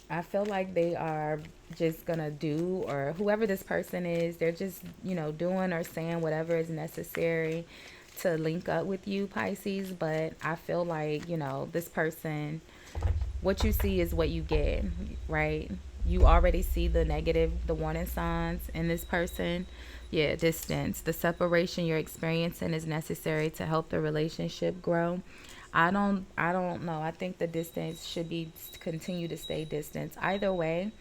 I feel like they are just gonna do, or whoever this person is, they're just, you know, doing or saying whatever is necessary to link up with you, Pisces. But I feel like, you know, this person, what you see is what you get, right? You already see the negative, the warning signs in this person. Yeah, distance. The separation you're experiencing is necessary to help the relationship grow. I don't know. I think the distance should be continue to stay distance. Either way,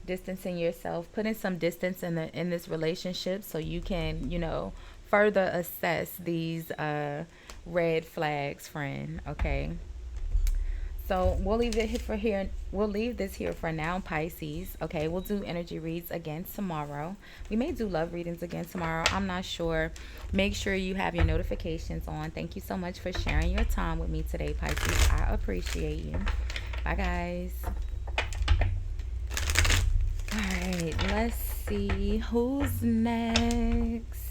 distancing yourself, putting some distance in this relationship so you can, you know, further assess these red flags, friend. Okay. So we'll leave it for here. We'll leave this here for now, Pisces. Okay, we'll do energy reads again tomorrow. We may do love readings again tomorrow. I'm not sure. Make sure you have your notifications on. Thank you so much for sharing your time with me today, Pisces. I appreciate you. Bye, guys. All right, let's see who's next.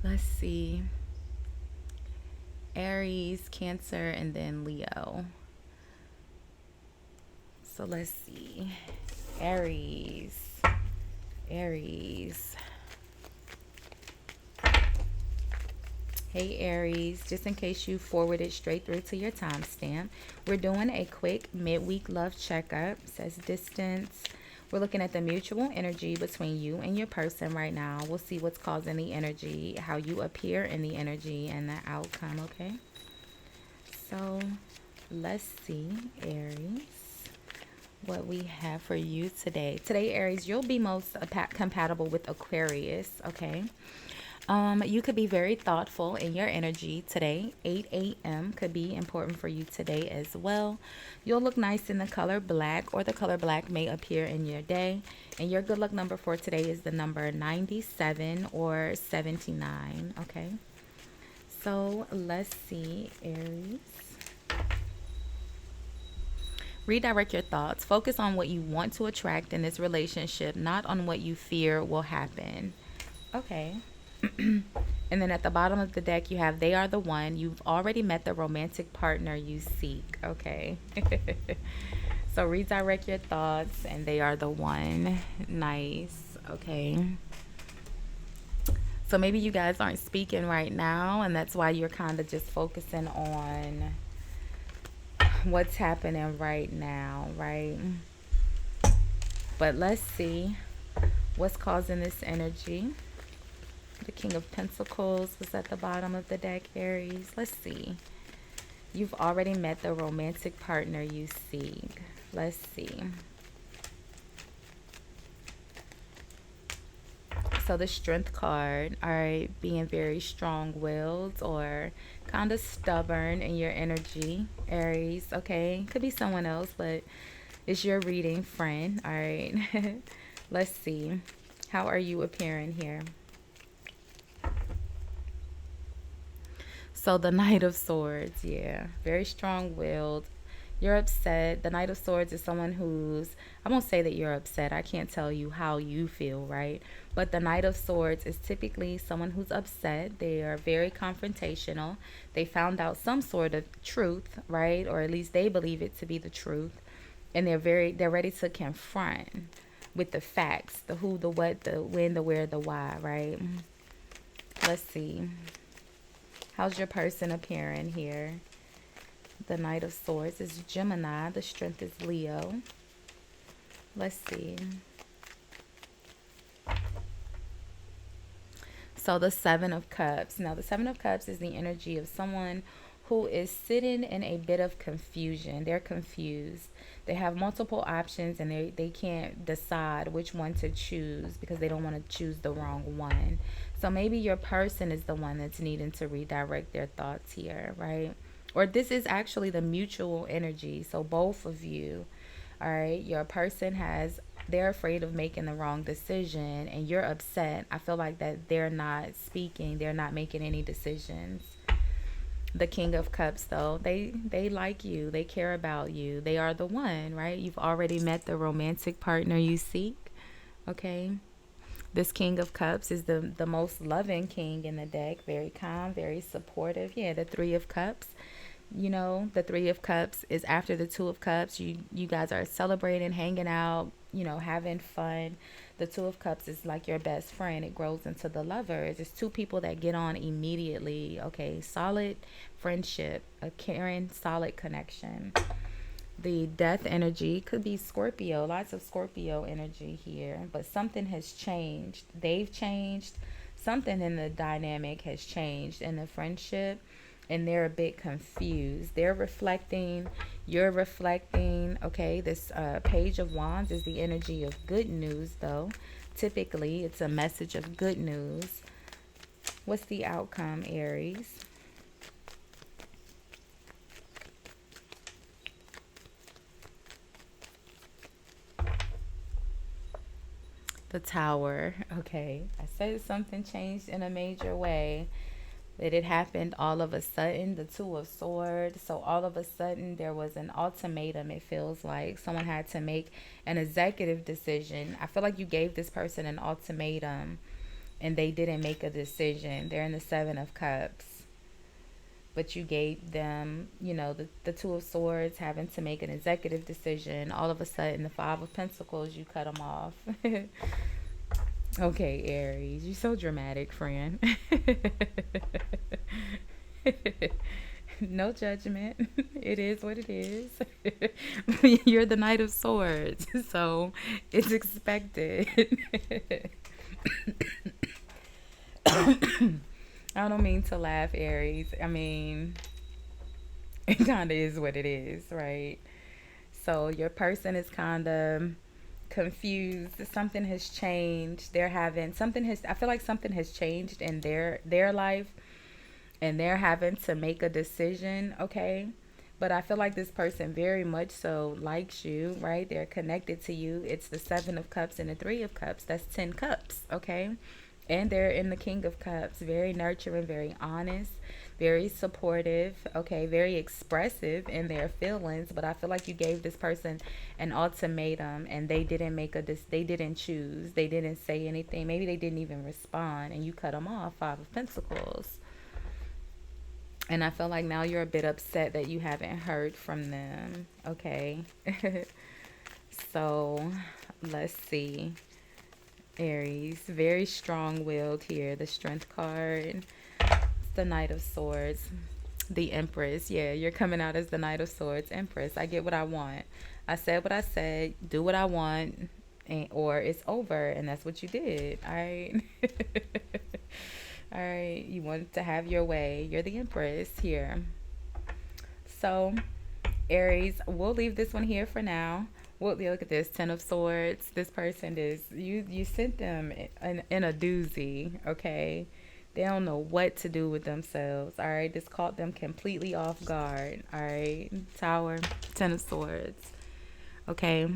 Let's see. Aries, Cancer, and then Leo. So let's see. Aries. Aries. Hey Aries, just in case you forwarded straight through to your timestamp, we're doing a quick midweek love checkup. It says distance. We're looking at the mutual energy between you and your person right now. We'll see what's causing the energy, how you appear in the energy, and the outcome, okay? So let's see, Aries, what we have for you today. Today, Aries, you'll be most compatible with Aquarius, okay? You could be very thoughtful in your energy today. 8 a.m. could be important for you today as well. You'll look nice in the color black, or the color black may appear in your day. And your good luck number for today is the number 97 or 79, okay? So let's see, Aries. Redirect your thoughts. Focus on what you want to attract in this relationship, not on what you fear will happen. Okay. And then at the bottom of the deck, you have they are the one. You've already met the romantic partner you seek. Okay. So redirect your thoughts, and they are the one. Nice. Okay. So maybe you guys aren't speaking right now, and that's why you're kind of just focusing on what's happening right now, right? But let's see what's causing this energy. The King of Pentacles was at the bottom of the deck, Aries. Let's see. You've already met the romantic partner you seek. Let's see. So the Strength card, all right, being very strong-willed or kind of stubborn in your energy, Aries, okay? Could be someone else, but it's your reading, friend, all right? Let's see. How are you appearing here? So the Knight of Swords, yeah, very strong-willed. You're upset. The Knight of Swords is someone who's, I won't say that you're upset. I can't tell you how you feel, right? But the Knight of Swords is typically someone who's upset. They are very confrontational. They found out some sort of truth, right? Or at least they believe it to be the truth. And they're ready to confront with the facts, the who, the what, the when, the where, the why, right? Let's see. How's your person appearing here? The Knight of Swords is Gemini. The Strength is Leo. Let's see. So the Seven of Cups. Now the Seven of Cups is the energy of someone who is sitting in a bit of confusion. They're confused. They have multiple options, and they can't decide which one to choose because they don't want to choose the wrong one. So maybe your person is the one that's needing to redirect their thoughts here, right? Or this is actually the mutual energy. So both of you, all right, your person they're afraid of making the wrong decision, and you're upset. I feel like that they're not speaking. They're not making any decisions. The King of Cups, though, they like you. They care about you. They are the one, right? You've already met the romantic partner you seek, okay? This King of Cups is the most loving king in the deck. Very calm, very supportive. Yeah, the Three of Cups. You know, the Three of Cups is after the Two of Cups. You guys are celebrating, hanging out, you know, having fun. The Two of Cups is like your best friend. It grows into the Lovers. It's two people that get on immediately. Okay, solid friendship, a caring, solid connection. The Death energy could be Scorpio. Lots of Scorpio energy here. But something has changed. They've changed. Something in the dynamic has changed in the friendship. And they're a bit confused. They're reflecting. You're reflecting. Okay, this Page of Wands is the energy of good news, though. Typically, it's a message of good news. What's the outcome, Aries? The Tower. Okay, I said something changed in a major way. That it happened all of a sudden. The Two of Swords. So all of a sudden there was an ultimatum. It feels like someone had to make an executive decision. I feel like you gave this person an ultimatum and they didn't make a decision. They're in the Seven of Cups. but you gave them, you know, the Two of Swords, having to make an executive decision. All of a sudden, the Five of Pentacles, you cut them off. Okay, Aries, you're so dramatic, friend. No judgment. It is what it is. You're the Knight of Swords, so it's expected. I don't mean to laugh, Aries. I mean, it kind of is what it is, right? So your person is kind of confused. Something has changed. They're having something has. I feel like something has changed in their life, and they're having to make a decision. Okay. But I feel like this person very much so likes you, right? They're connected to you. It's the Seven of Cups and the Three of Cups. That's 10 cups, okay? And they're in the King of Cups. Very nurturing, very honest, very supportive, okay? Very expressive in their feelings. But I feel like you gave this person an ultimatum, and they didn't they didn't choose. They didn't say anything. Maybe they didn't even respond, and you cut them off. Five of Pentacles. And I feel like now you're a bit upset that you haven't heard from them. Okay. So let's see. Aries, very strong-willed here. The Strength card. It's the Knight of Swords. The Empress. Yeah, you're coming out as the Knight of Swords. Empress. I get what I want. I said what I said. Do what I want. And, or it's over. And that's what you did. All right. All right, you want to have your way. You're the Empress here. So, Aries, we'll leave this one here for now. We'll look at this 10 of Swords. This person is you sent them in a doozy, okay? They don't know what to do with themselves. All right, this caught them completely off guard. All right, Tower, 10 of Swords. Okay.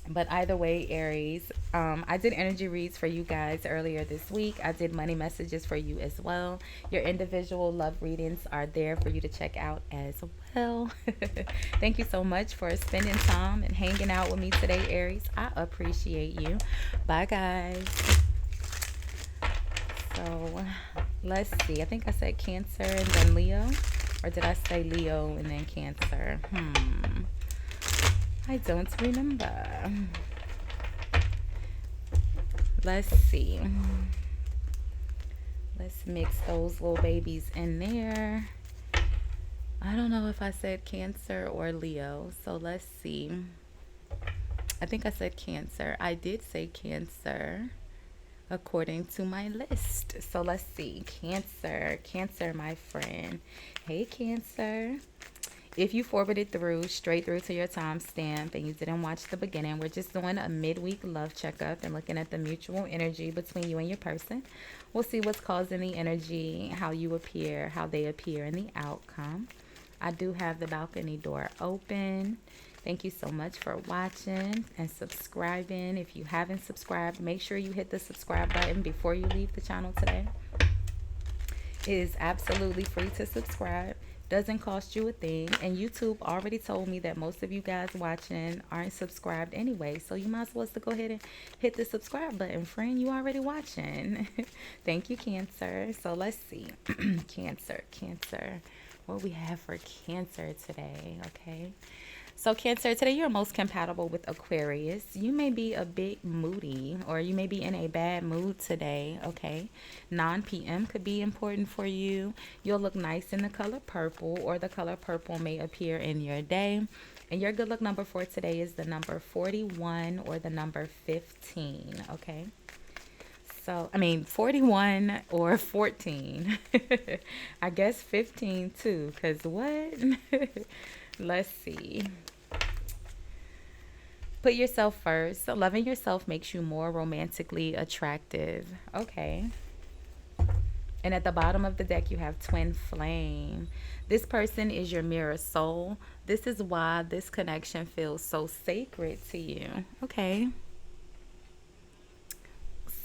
But either way, Aries, I did energy reads for you guys earlier this week. I did money messages for you as well. Your individual love readings are there for you to check out as well. Thank you so much for spending time and hanging out with me today, Aries. I appreciate you. Bye, guys. So let's see. I think I said Cancer and then Leo. Or did I say Leo and then Cancer? I don't remember. Let's see. Let's mix those little babies in there. I don't know if I said Cancer or Leo. So let's see. I think I said Cancer. I did say Cancer according to my list. So let's see. Cancer. Cancer, my friend. Hey, Cancer. If you forwarded straight through to your timestamp and you didn't watch the beginning, we're just doing a midweek love checkup and looking at the mutual energy between you and your person. We'll see what's causing the energy, how you appear, how they appear in the outcome. I do have the balcony door open. Thank you so much for watching and subscribing. If you haven't subscribed, make sure you hit the subscribe button before you leave the channel today. It is absolutely free to subscribe. Doesn't cost you a thing, and YouTube already told me that most of you guys watching aren't subscribed anyway, so you might as well go ahead and hit the subscribe button, friend. You already watching. Thank you, Cancer. So let's see. Cancer, what we have for Cancer today. Okay, so Cancer, today you're most compatible with Aquarius. You may be a bit moody, or you may be in a bad mood today, okay? 9 p.m. could be important for you. You'll look nice in the color purple, or the color purple may appear in your day. And your good luck number for today is the number 41 or the number 15, okay? So, I mean, 41 or 14. I guess 15 too, because what? Let's see. Put yourself first. So loving yourself makes you more romantically attractive. Okay. And at the bottom of the deck, you have Twin Flame. This person is your mirror soul. This is why this connection feels so sacred to you. Okay.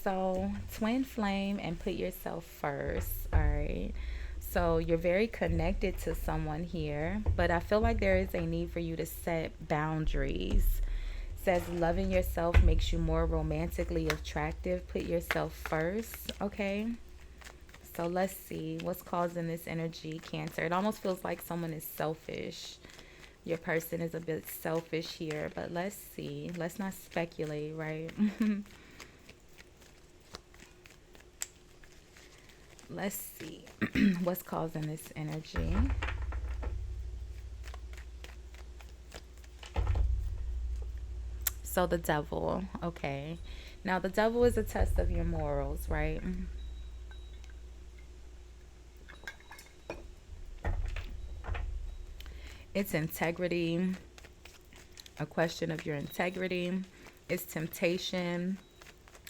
So, Twin Flame and put yourself first. All right. So you're very connected to someone here, but I feel like there is a need for you to set boundaries. It says loving yourself makes you more romantically attractive. Put yourself first, okay? So let's see what's causing this energy, Cancer. It almost feels like someone is selfish. Your person is a bit selfish here, but let's see. Let's not speculate, right? Let's see what's causing this energy. So the devil, okay. Now the devil is a test of your morals, right? It's integrity, a question of your integrity. It's temptation,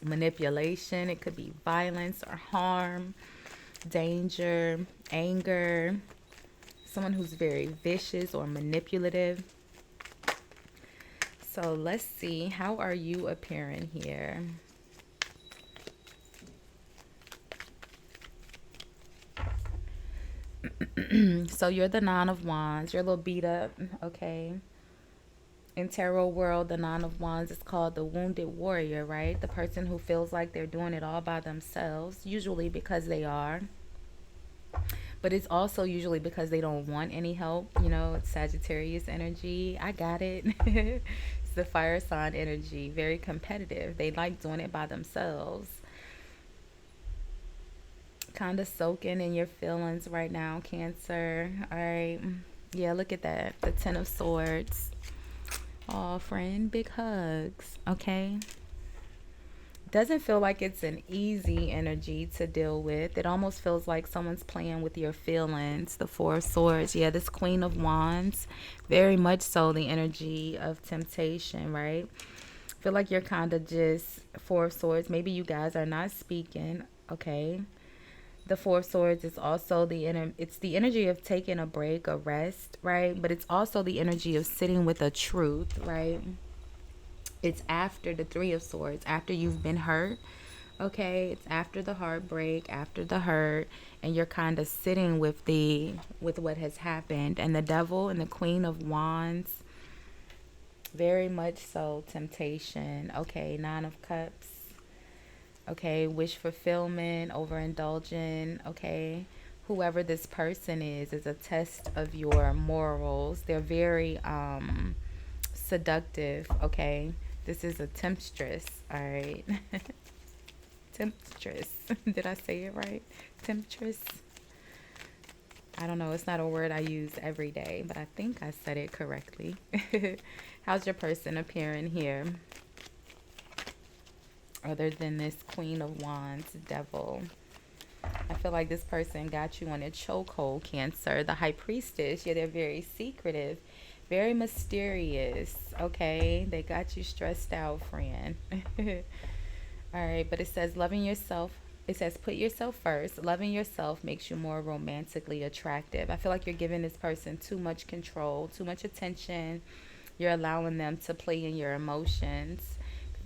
manipulation. It could be violence or harm, danger, anger, someone who's very vicious or manipulative. So let's see, how are you appearing here? So you're the Nine of Wands. You're a little beat up, okay? In tarot world, the Nine of Wands is called the wounded warrior, right? The person who feels like they're doing it all by themselves, usually because they are. But it's also usually because they don't want any help. You know, it's Sagittarius energy. I got it. It's the fire sign energy. Very competitive. They like doing it by themselves. Kind of soaking in your feelings right now, Cancer. All right. Yeah, look at that. The Ten of Swords. Oh, friend, big hugs. Okay. Doesn't feel like it's an easy energy to deal with. It almost feels like someone's playing with your feelings. The Four of Swords. Yeah, this Queen of Wands. Very much so the energy of temptation, right? Feel like you're kind of just Four of Swords. Maybe you guys are not speaking. Okay. The Four of Swords is also it's the energy of taking a break, a rest, right? But it's also the energy of sitting with a truth, right? It's after the Three of Swords, after you've been hurt, okay? It's after the heartbreak, after the hurt, and you're kind of sitting with what has happened. And the Devil and the Queen of Wands, very much so temptation. Okay, Nine of Cups. Okay, wish fulfillment, overindulging. Okay, whoever this person is a test of your morals. They're very seductive. Okay, this is a temptress. All right. Temptress. Did I say it right? Temptress. I don't know, it's not a word I use every day, but I think I said it correctly. How's your person appearing here, other than this Queen of Wands, Devil? I feel like this person got you on a chokehold, Cancer. The High Priestess, yeah, they're very secretive, very mysterious, okay? They got you stressed out, friend. All right, but it says loving yourself. It says put yourself first. Loving yourself makes you more romantically attractive. I feel like you're giving this person too much control, too much attention. You're allowing them to play in your emotions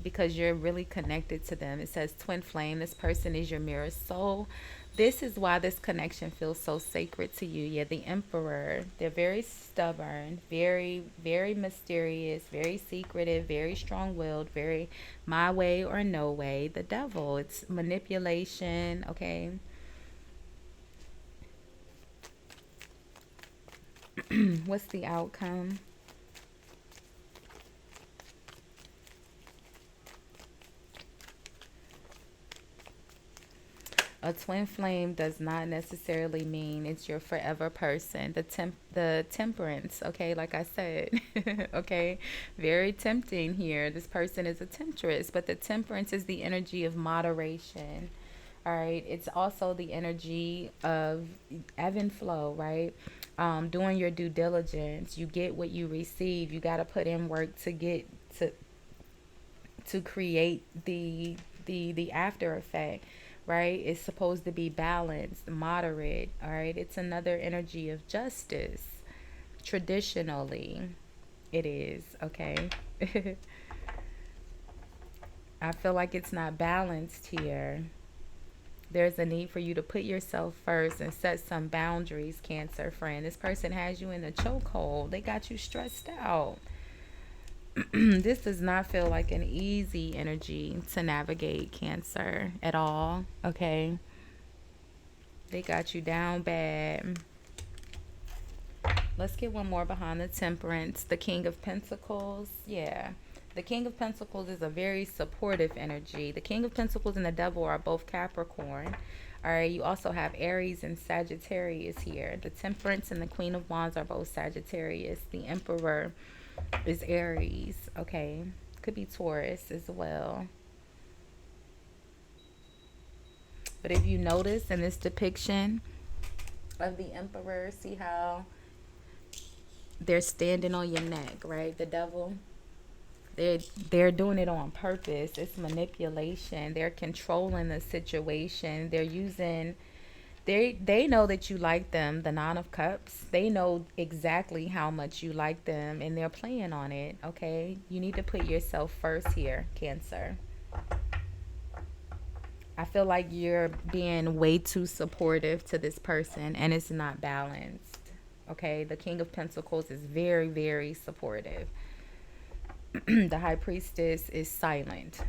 because you're really connected to them. It says twin flame. This person is your mirror soul. This is why this connection feels so sacred to you. Yeah, the Emperor. They're very stubborn, very, very mysterious, very secretive, very strong-willed, very my way or no way. The Devil. It's manipulation, okay? What's the outcome? A twin flame does not necessarily mean it's your forever person. The temperance, okay, like I said, okay, very tempting here. This person is a temptress, but the temperance is the energy of moderation. All right, it's also the energy of ebb and flow, right? Doing your due diligence. You get what you receive. You got to put in work to get to create the after effect, right? It's supposed to be balanced, moderate, all right? It's another energy of justice. Traditionally, it is, okay? I feel like it's not balanced here. There's a need for you to put yourself first and set some boundaries, Cancer friend. This person has you in a chokehold. They got you stressed out. This does not feel like an easy energy to navigate, Cancer, at all, okay? They got you down bad. Let's get one more behind the Temperance. The King of Pentacles. Yeah. The King of Pentacles is a very supportive energy. The King of Pentacles and the Devil are both Capricorn. All right. You also have Aries and Sagittarius here. The Temperance and the Queen of Wands are both Sagittarius. The Emperor is Aries. Okay. Could be Taurus as well. But if you notice in this depiction of the Emperor, see how they're standing on your neck, right? The Devil, they're doing it on purpose. It's manipulation. They're controlling the situation. They're using, they know that you like them. The Nine of Cups, they know exactly how much you like them, and they're playing on it. Okay, you need to put yourself first here, Cancer. I feel like you're being way too supportive to this person, and it's not balanced. Okay, the King of Pentacles is very, very supportive. The High Priestess is silent.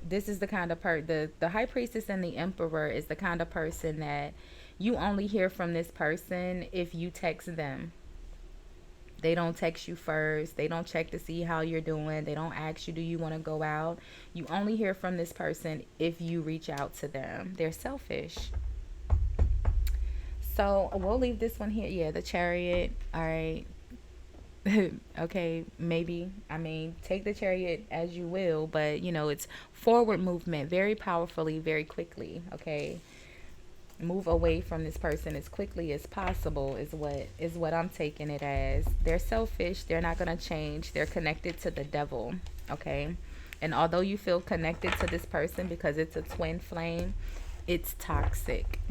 This is the kind of the High Priestess and the Emperor is the kind of person that you only hear from this person if you text them. They don't text you first. They don't check to see how you're doing. They don't ask you, do you want to go out? You only hear from this person if you reach out to them. They're selfish. So we'll leave this one here. Yeah, the Chariot. All right. Okay, maybe. I mean, take the Chariot as you will, but you know, it's forward movement very powerfully, very quickly. Okay. Move away from this person as quickly as possible is what I'm taking it as. They're selfish. They're not going to change. They're connected to the devil. Okay. And although you feel connected to this person because it's a twin flame, it's toxic.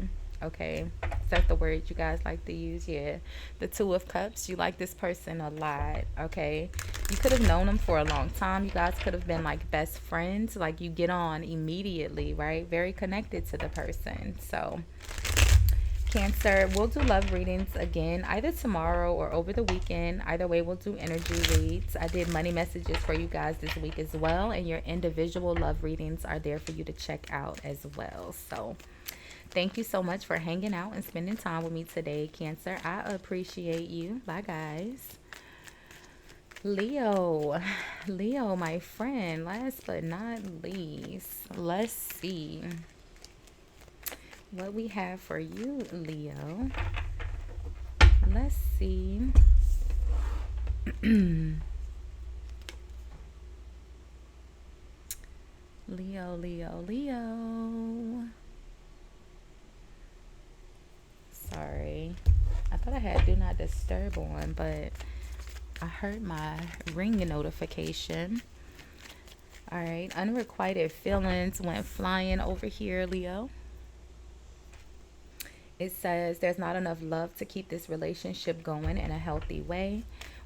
Okay. Is that the word you guys like to use? Yeah. The Two of Cups. You like this person a lot. Okay. You could have known them for a long time. You guys could have been like best friends. Like you get on immediately, right? Very connected to the person. So Cancer, we'll do love readings again either tomorrow or over the weekend. Either way, we'll do energy reads. I did money messages for you guys this week as well, and your individual love readings are there for you to check out as well. So thank you so much for hanging out and spending time with me today, Cancer. I appreciate you. Bye, guys. Leo, my friend, last but not least, let's see what we have for you, Leo. Let's see. Leo. Sorry. I thought I had Do Not Disturb on, but I heard my ring notification. All right. Unrequited feelings went flying over here, Leo. It says there's not enough love to keep this relationship going in a healthy way.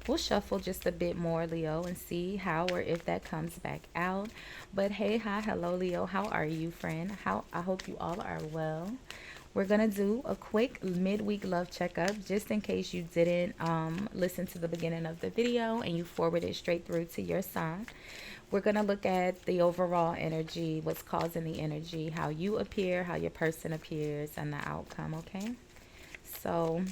We'll shuffle just a bit more, Leo, and see how or if that comes back out. But hey, hi, hello, Leo. How are you, friend? I hope you all are well. We're going to do a quick midweek love checkup just in case you didn't listen to the beginning of the video and you forwarded straight through to your sign. We're going to look at the overall energy, what's causing the energy, how you appear, how your person appears, and the outcome, okay? So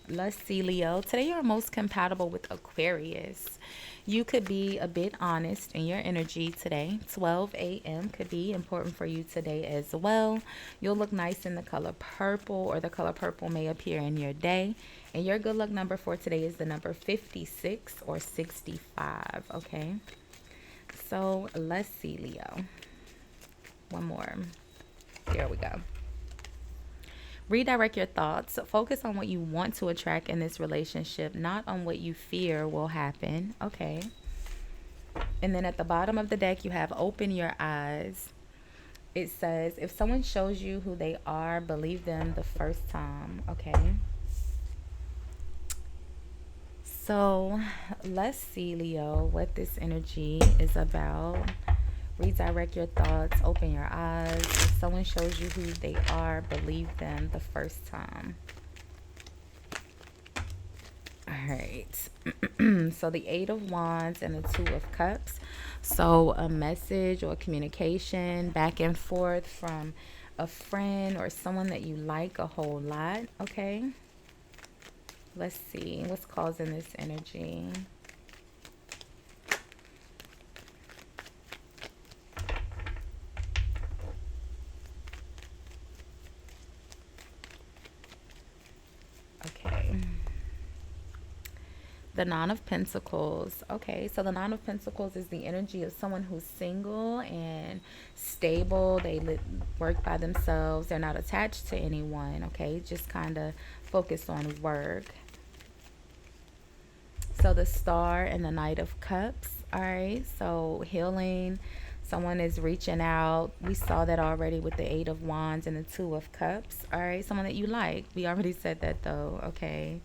let's see, Leo. Today you're most compatible with Aquarius. You could be a bit honest in your energy today. 12 a.m. could be important for you today as well. You'll look nice in the color purple, or the color purple may appear in your day. And your good luck number for today is the number 56 or 65, okay? So let's see, Leo. One more. There we go. Redirect your thoughts. Focus on what you want to attract in this relationship, not on what you fear will happen. Okay. And then at the bottom of the deck, you have Open Your Eyes. It says, if someone shows you who they are, believe them the first time. Okay. So let's see, Leo, what this energy is about. Redirect your thoughts, open your eyes. If someone shows you who they are, believe them the first time. All right. So the Eight of Wands and the Two of Cups. So a message or communication back and forth from a friend or someone that you like a whole lot, okay? Let's see what's causing this energy. Okay. The Nine of Pentacles. Okay, so the Nine of Pentacles is the energy of someone who's single and stable. They work by themselves. They're not attached to anyone, okay? Just kind of focus on work. So the Star and the Knight of Cups. All right, so healing. Someone is reaching out. We saw that already with the Eight of Wands and the Two of Cups. All right, someone that you like. We already said that though, okay?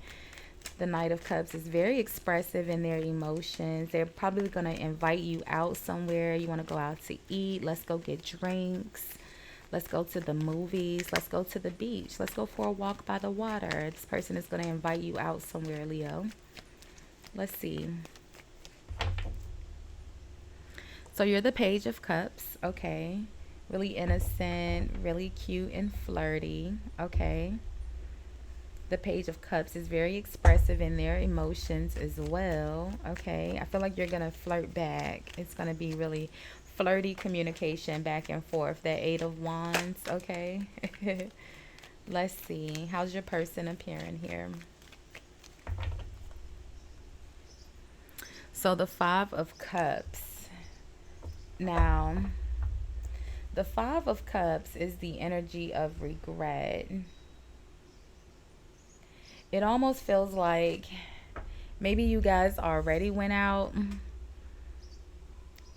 The Knight of Cups is very expressive in their emotions. They're probably going to invite you out somewhere. You want to go out to eat. Let's go get drinks. Let's go to the movies. Let's go to the beach. Let's go for a walk by the water. This person is going to invite you out somewhere, Leo. Let's see. So you're the Page of Cups, okay? Really innocent, really cute and flirty, okay? The Page of Cups is very expressive in their emotions as well, okay? I feel like you're going to flirt back. It's going to be really flirty communication back and forth. That Eight of Wands, okay? Let's see. How's your person appearing here? So the Five of Cups. Now, the Five of Cups is the energy of regret. It almost feels like maybe you guys already went out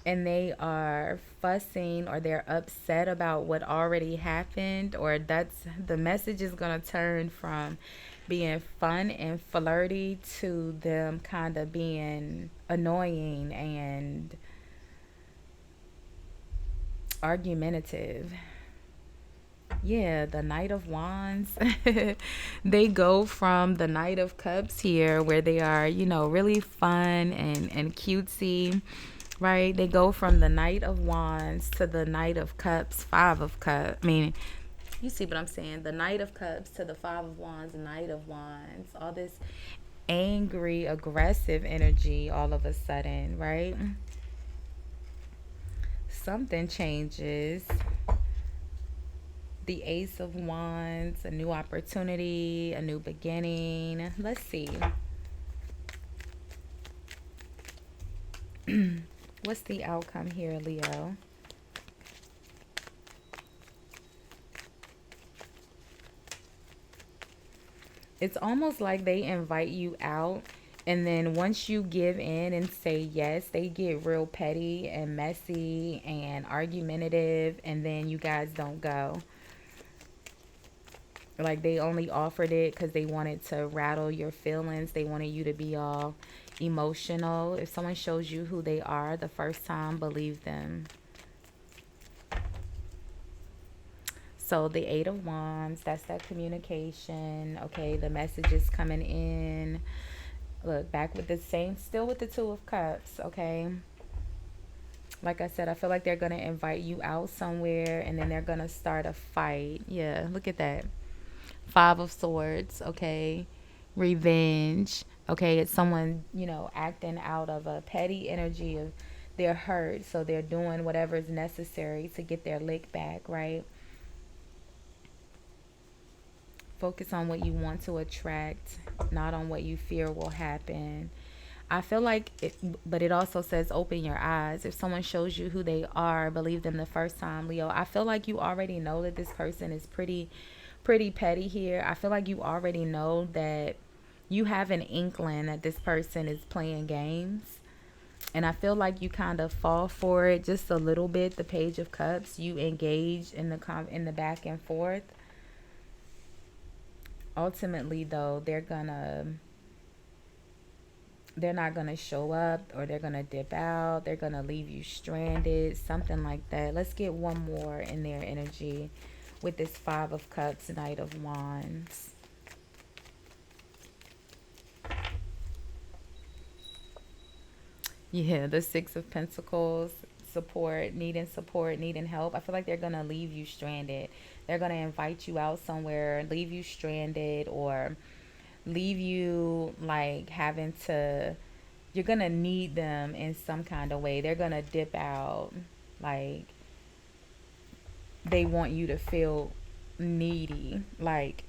and they are fussing or they're upset about what already happened, or that's the message is going to turn from being fun and flirty to them kind of being annoying and argumentative. Yeah, the Knight of Wands. They go from the Knight of Cups here where they are, you know, really fun and cutesy, right? They go from the Knight of Wands to the Knight of Cups, Five of Cups. I mean, you see what I'm saying? The Knight of Cups to the Five of Wands, Knight of Wands. All this angry, aggressive energy all of a sudden, right? Something changes. The Ace of Wands, a new opportunity, a new beginning. Let's see. What's the outcome here, Leo? It's almost like they invite you out, and then once you give in and say yes, they get real petty and messy and argumentative, and then you guys don't go. Like they only offered it because they wanted to rattle your feelings. They wanted you to be all emotional. If someone shows you who they are the first time, believe them. So the Eight of Wands, that's that communication. Okay, the message is coming in. Look, back with the same, still with the Two of Cups, okay? Like I said, I feel like they're going to invite you out somewhere and then they're going to start a fight. Yeah, look at that. Five of Swords, okay? Revenge, okay? It's someone, you know, acting out of a petty energy of they're hurt, so they're doing whatever is necessary to get their lick back, right? Focus on what you want to attract, not on what you fear will happen. I feel like it, but it also says open your eyes. If someone shows you who they are, believe them the first time, Leo. I feel like you already know that this person is pretty petty here. I feel like you already know that you have an inkling that this person is playing games. And I feel like you kind of fall for it just a little bit. The Page of Cups, you engage in the back and forth. Ultimately, though, they're not gonna show up, or they're gonna dip out. They're gonna leave you stranded, something like that. Let's get one more in their energy with this Five of Cups, Knight of Wands. Yeah, the Six of Pentacles. support, needing help. I feel like they're going to leave you stranded. They're going to invite you out somewhere, leave you stranded, or leave you like having to, you're going to need them in some kind of way. They're going to dip out. Like, they want you to feel needy. Like,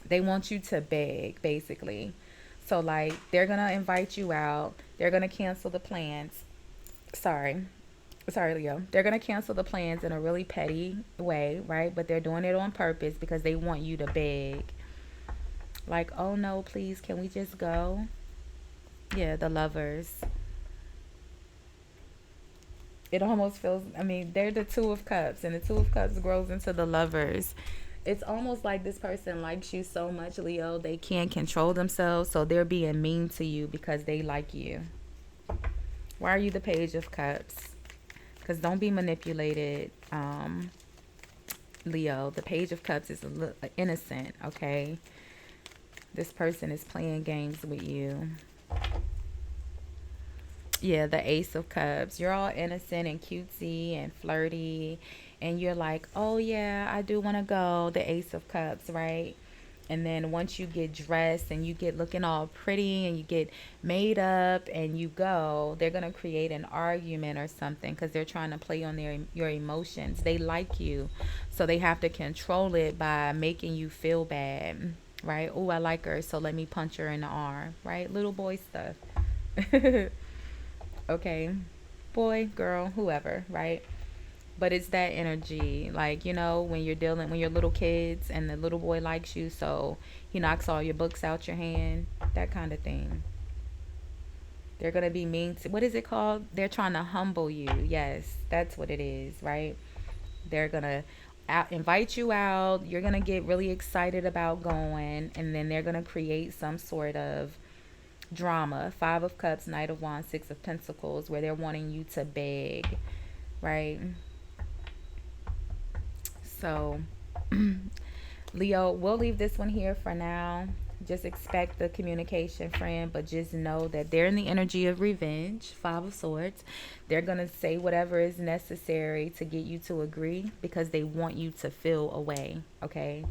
they want you to beg, basically. So, like, they're going to invite you out. They're going to cancel the plans. Sorry. Sorry, Leo. They're going to cancel the plans in a really petty way, right? But they're doing it on purpose because they want you to beg. Like, oh no, please, can we just go? Yeah, the Lovers. It almost feels, I mean, they're the Two of Cups, and the Two of Cups grows into the Lovers. It's almost like this person likes you so much, Leo, they can't control themselves, so they're being mean to you because they like you. Why are you the Page of Cups? Because don't be manipulated, Leo. The Page of Cups is a little innocent, okay? This person is playing games with you. Yeah, the Ace of Cups. You're all innocent and cutesy and flirty. And you're like, oh, yeah, I do want to go. The Ace of Cups, right? And then once you get dressed and you get looking all pretty and you get made up and you go, they're going to create an argument or something because they're trying to play on your emotions. They like you, so they have to control it by making you feel bad, right? Oh, I like her, so let me punch her in the arm, right? Little boy stuff. Okay, boy, girl, whoever, right? But it's that energy, like, you know, when you're little kids and the little boy likes you, so he knocks all your books out your hand, that kind of thing. They're gonna be mean to, what is it called? They're trying to humble you. Yes, that's what it is, right? They're gonna invite you out. You're gonna get really excited about going, and then they're gonna create some sort of drama. Five of Cups, Knight of Wands, Six of Pentacles, where they're wanting you to beg, right? So, Leo, we'll leave this one here for now. Just expect the communication, friend, but just know that they're in the energy of revenge. Five of Swords. They're going to say whatever is necessary to get you to agree because they want you to feel away, okay?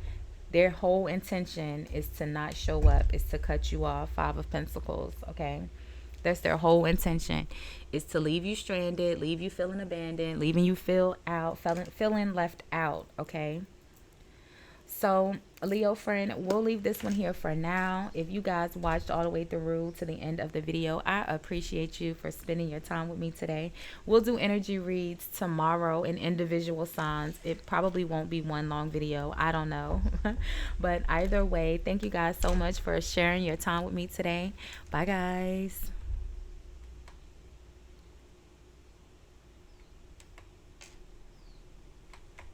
Their whole intention is to not show up, is to cut you off. Five of Pentacles, okay? That's their whole intention, is to leave you stranded, leave you feeling abandoned, leaving you feeling left out, okay? So, Leo friend, we'll leave this one here for now. If you guys watched all the way through to the end of the video, I appreciate you for spending your time with me today. We'll do energy reads tomorrow in individual signs. It probably won't be one long video. I don't know. But either way, thank you guys so much for sharing your time with me today. Bye, guys.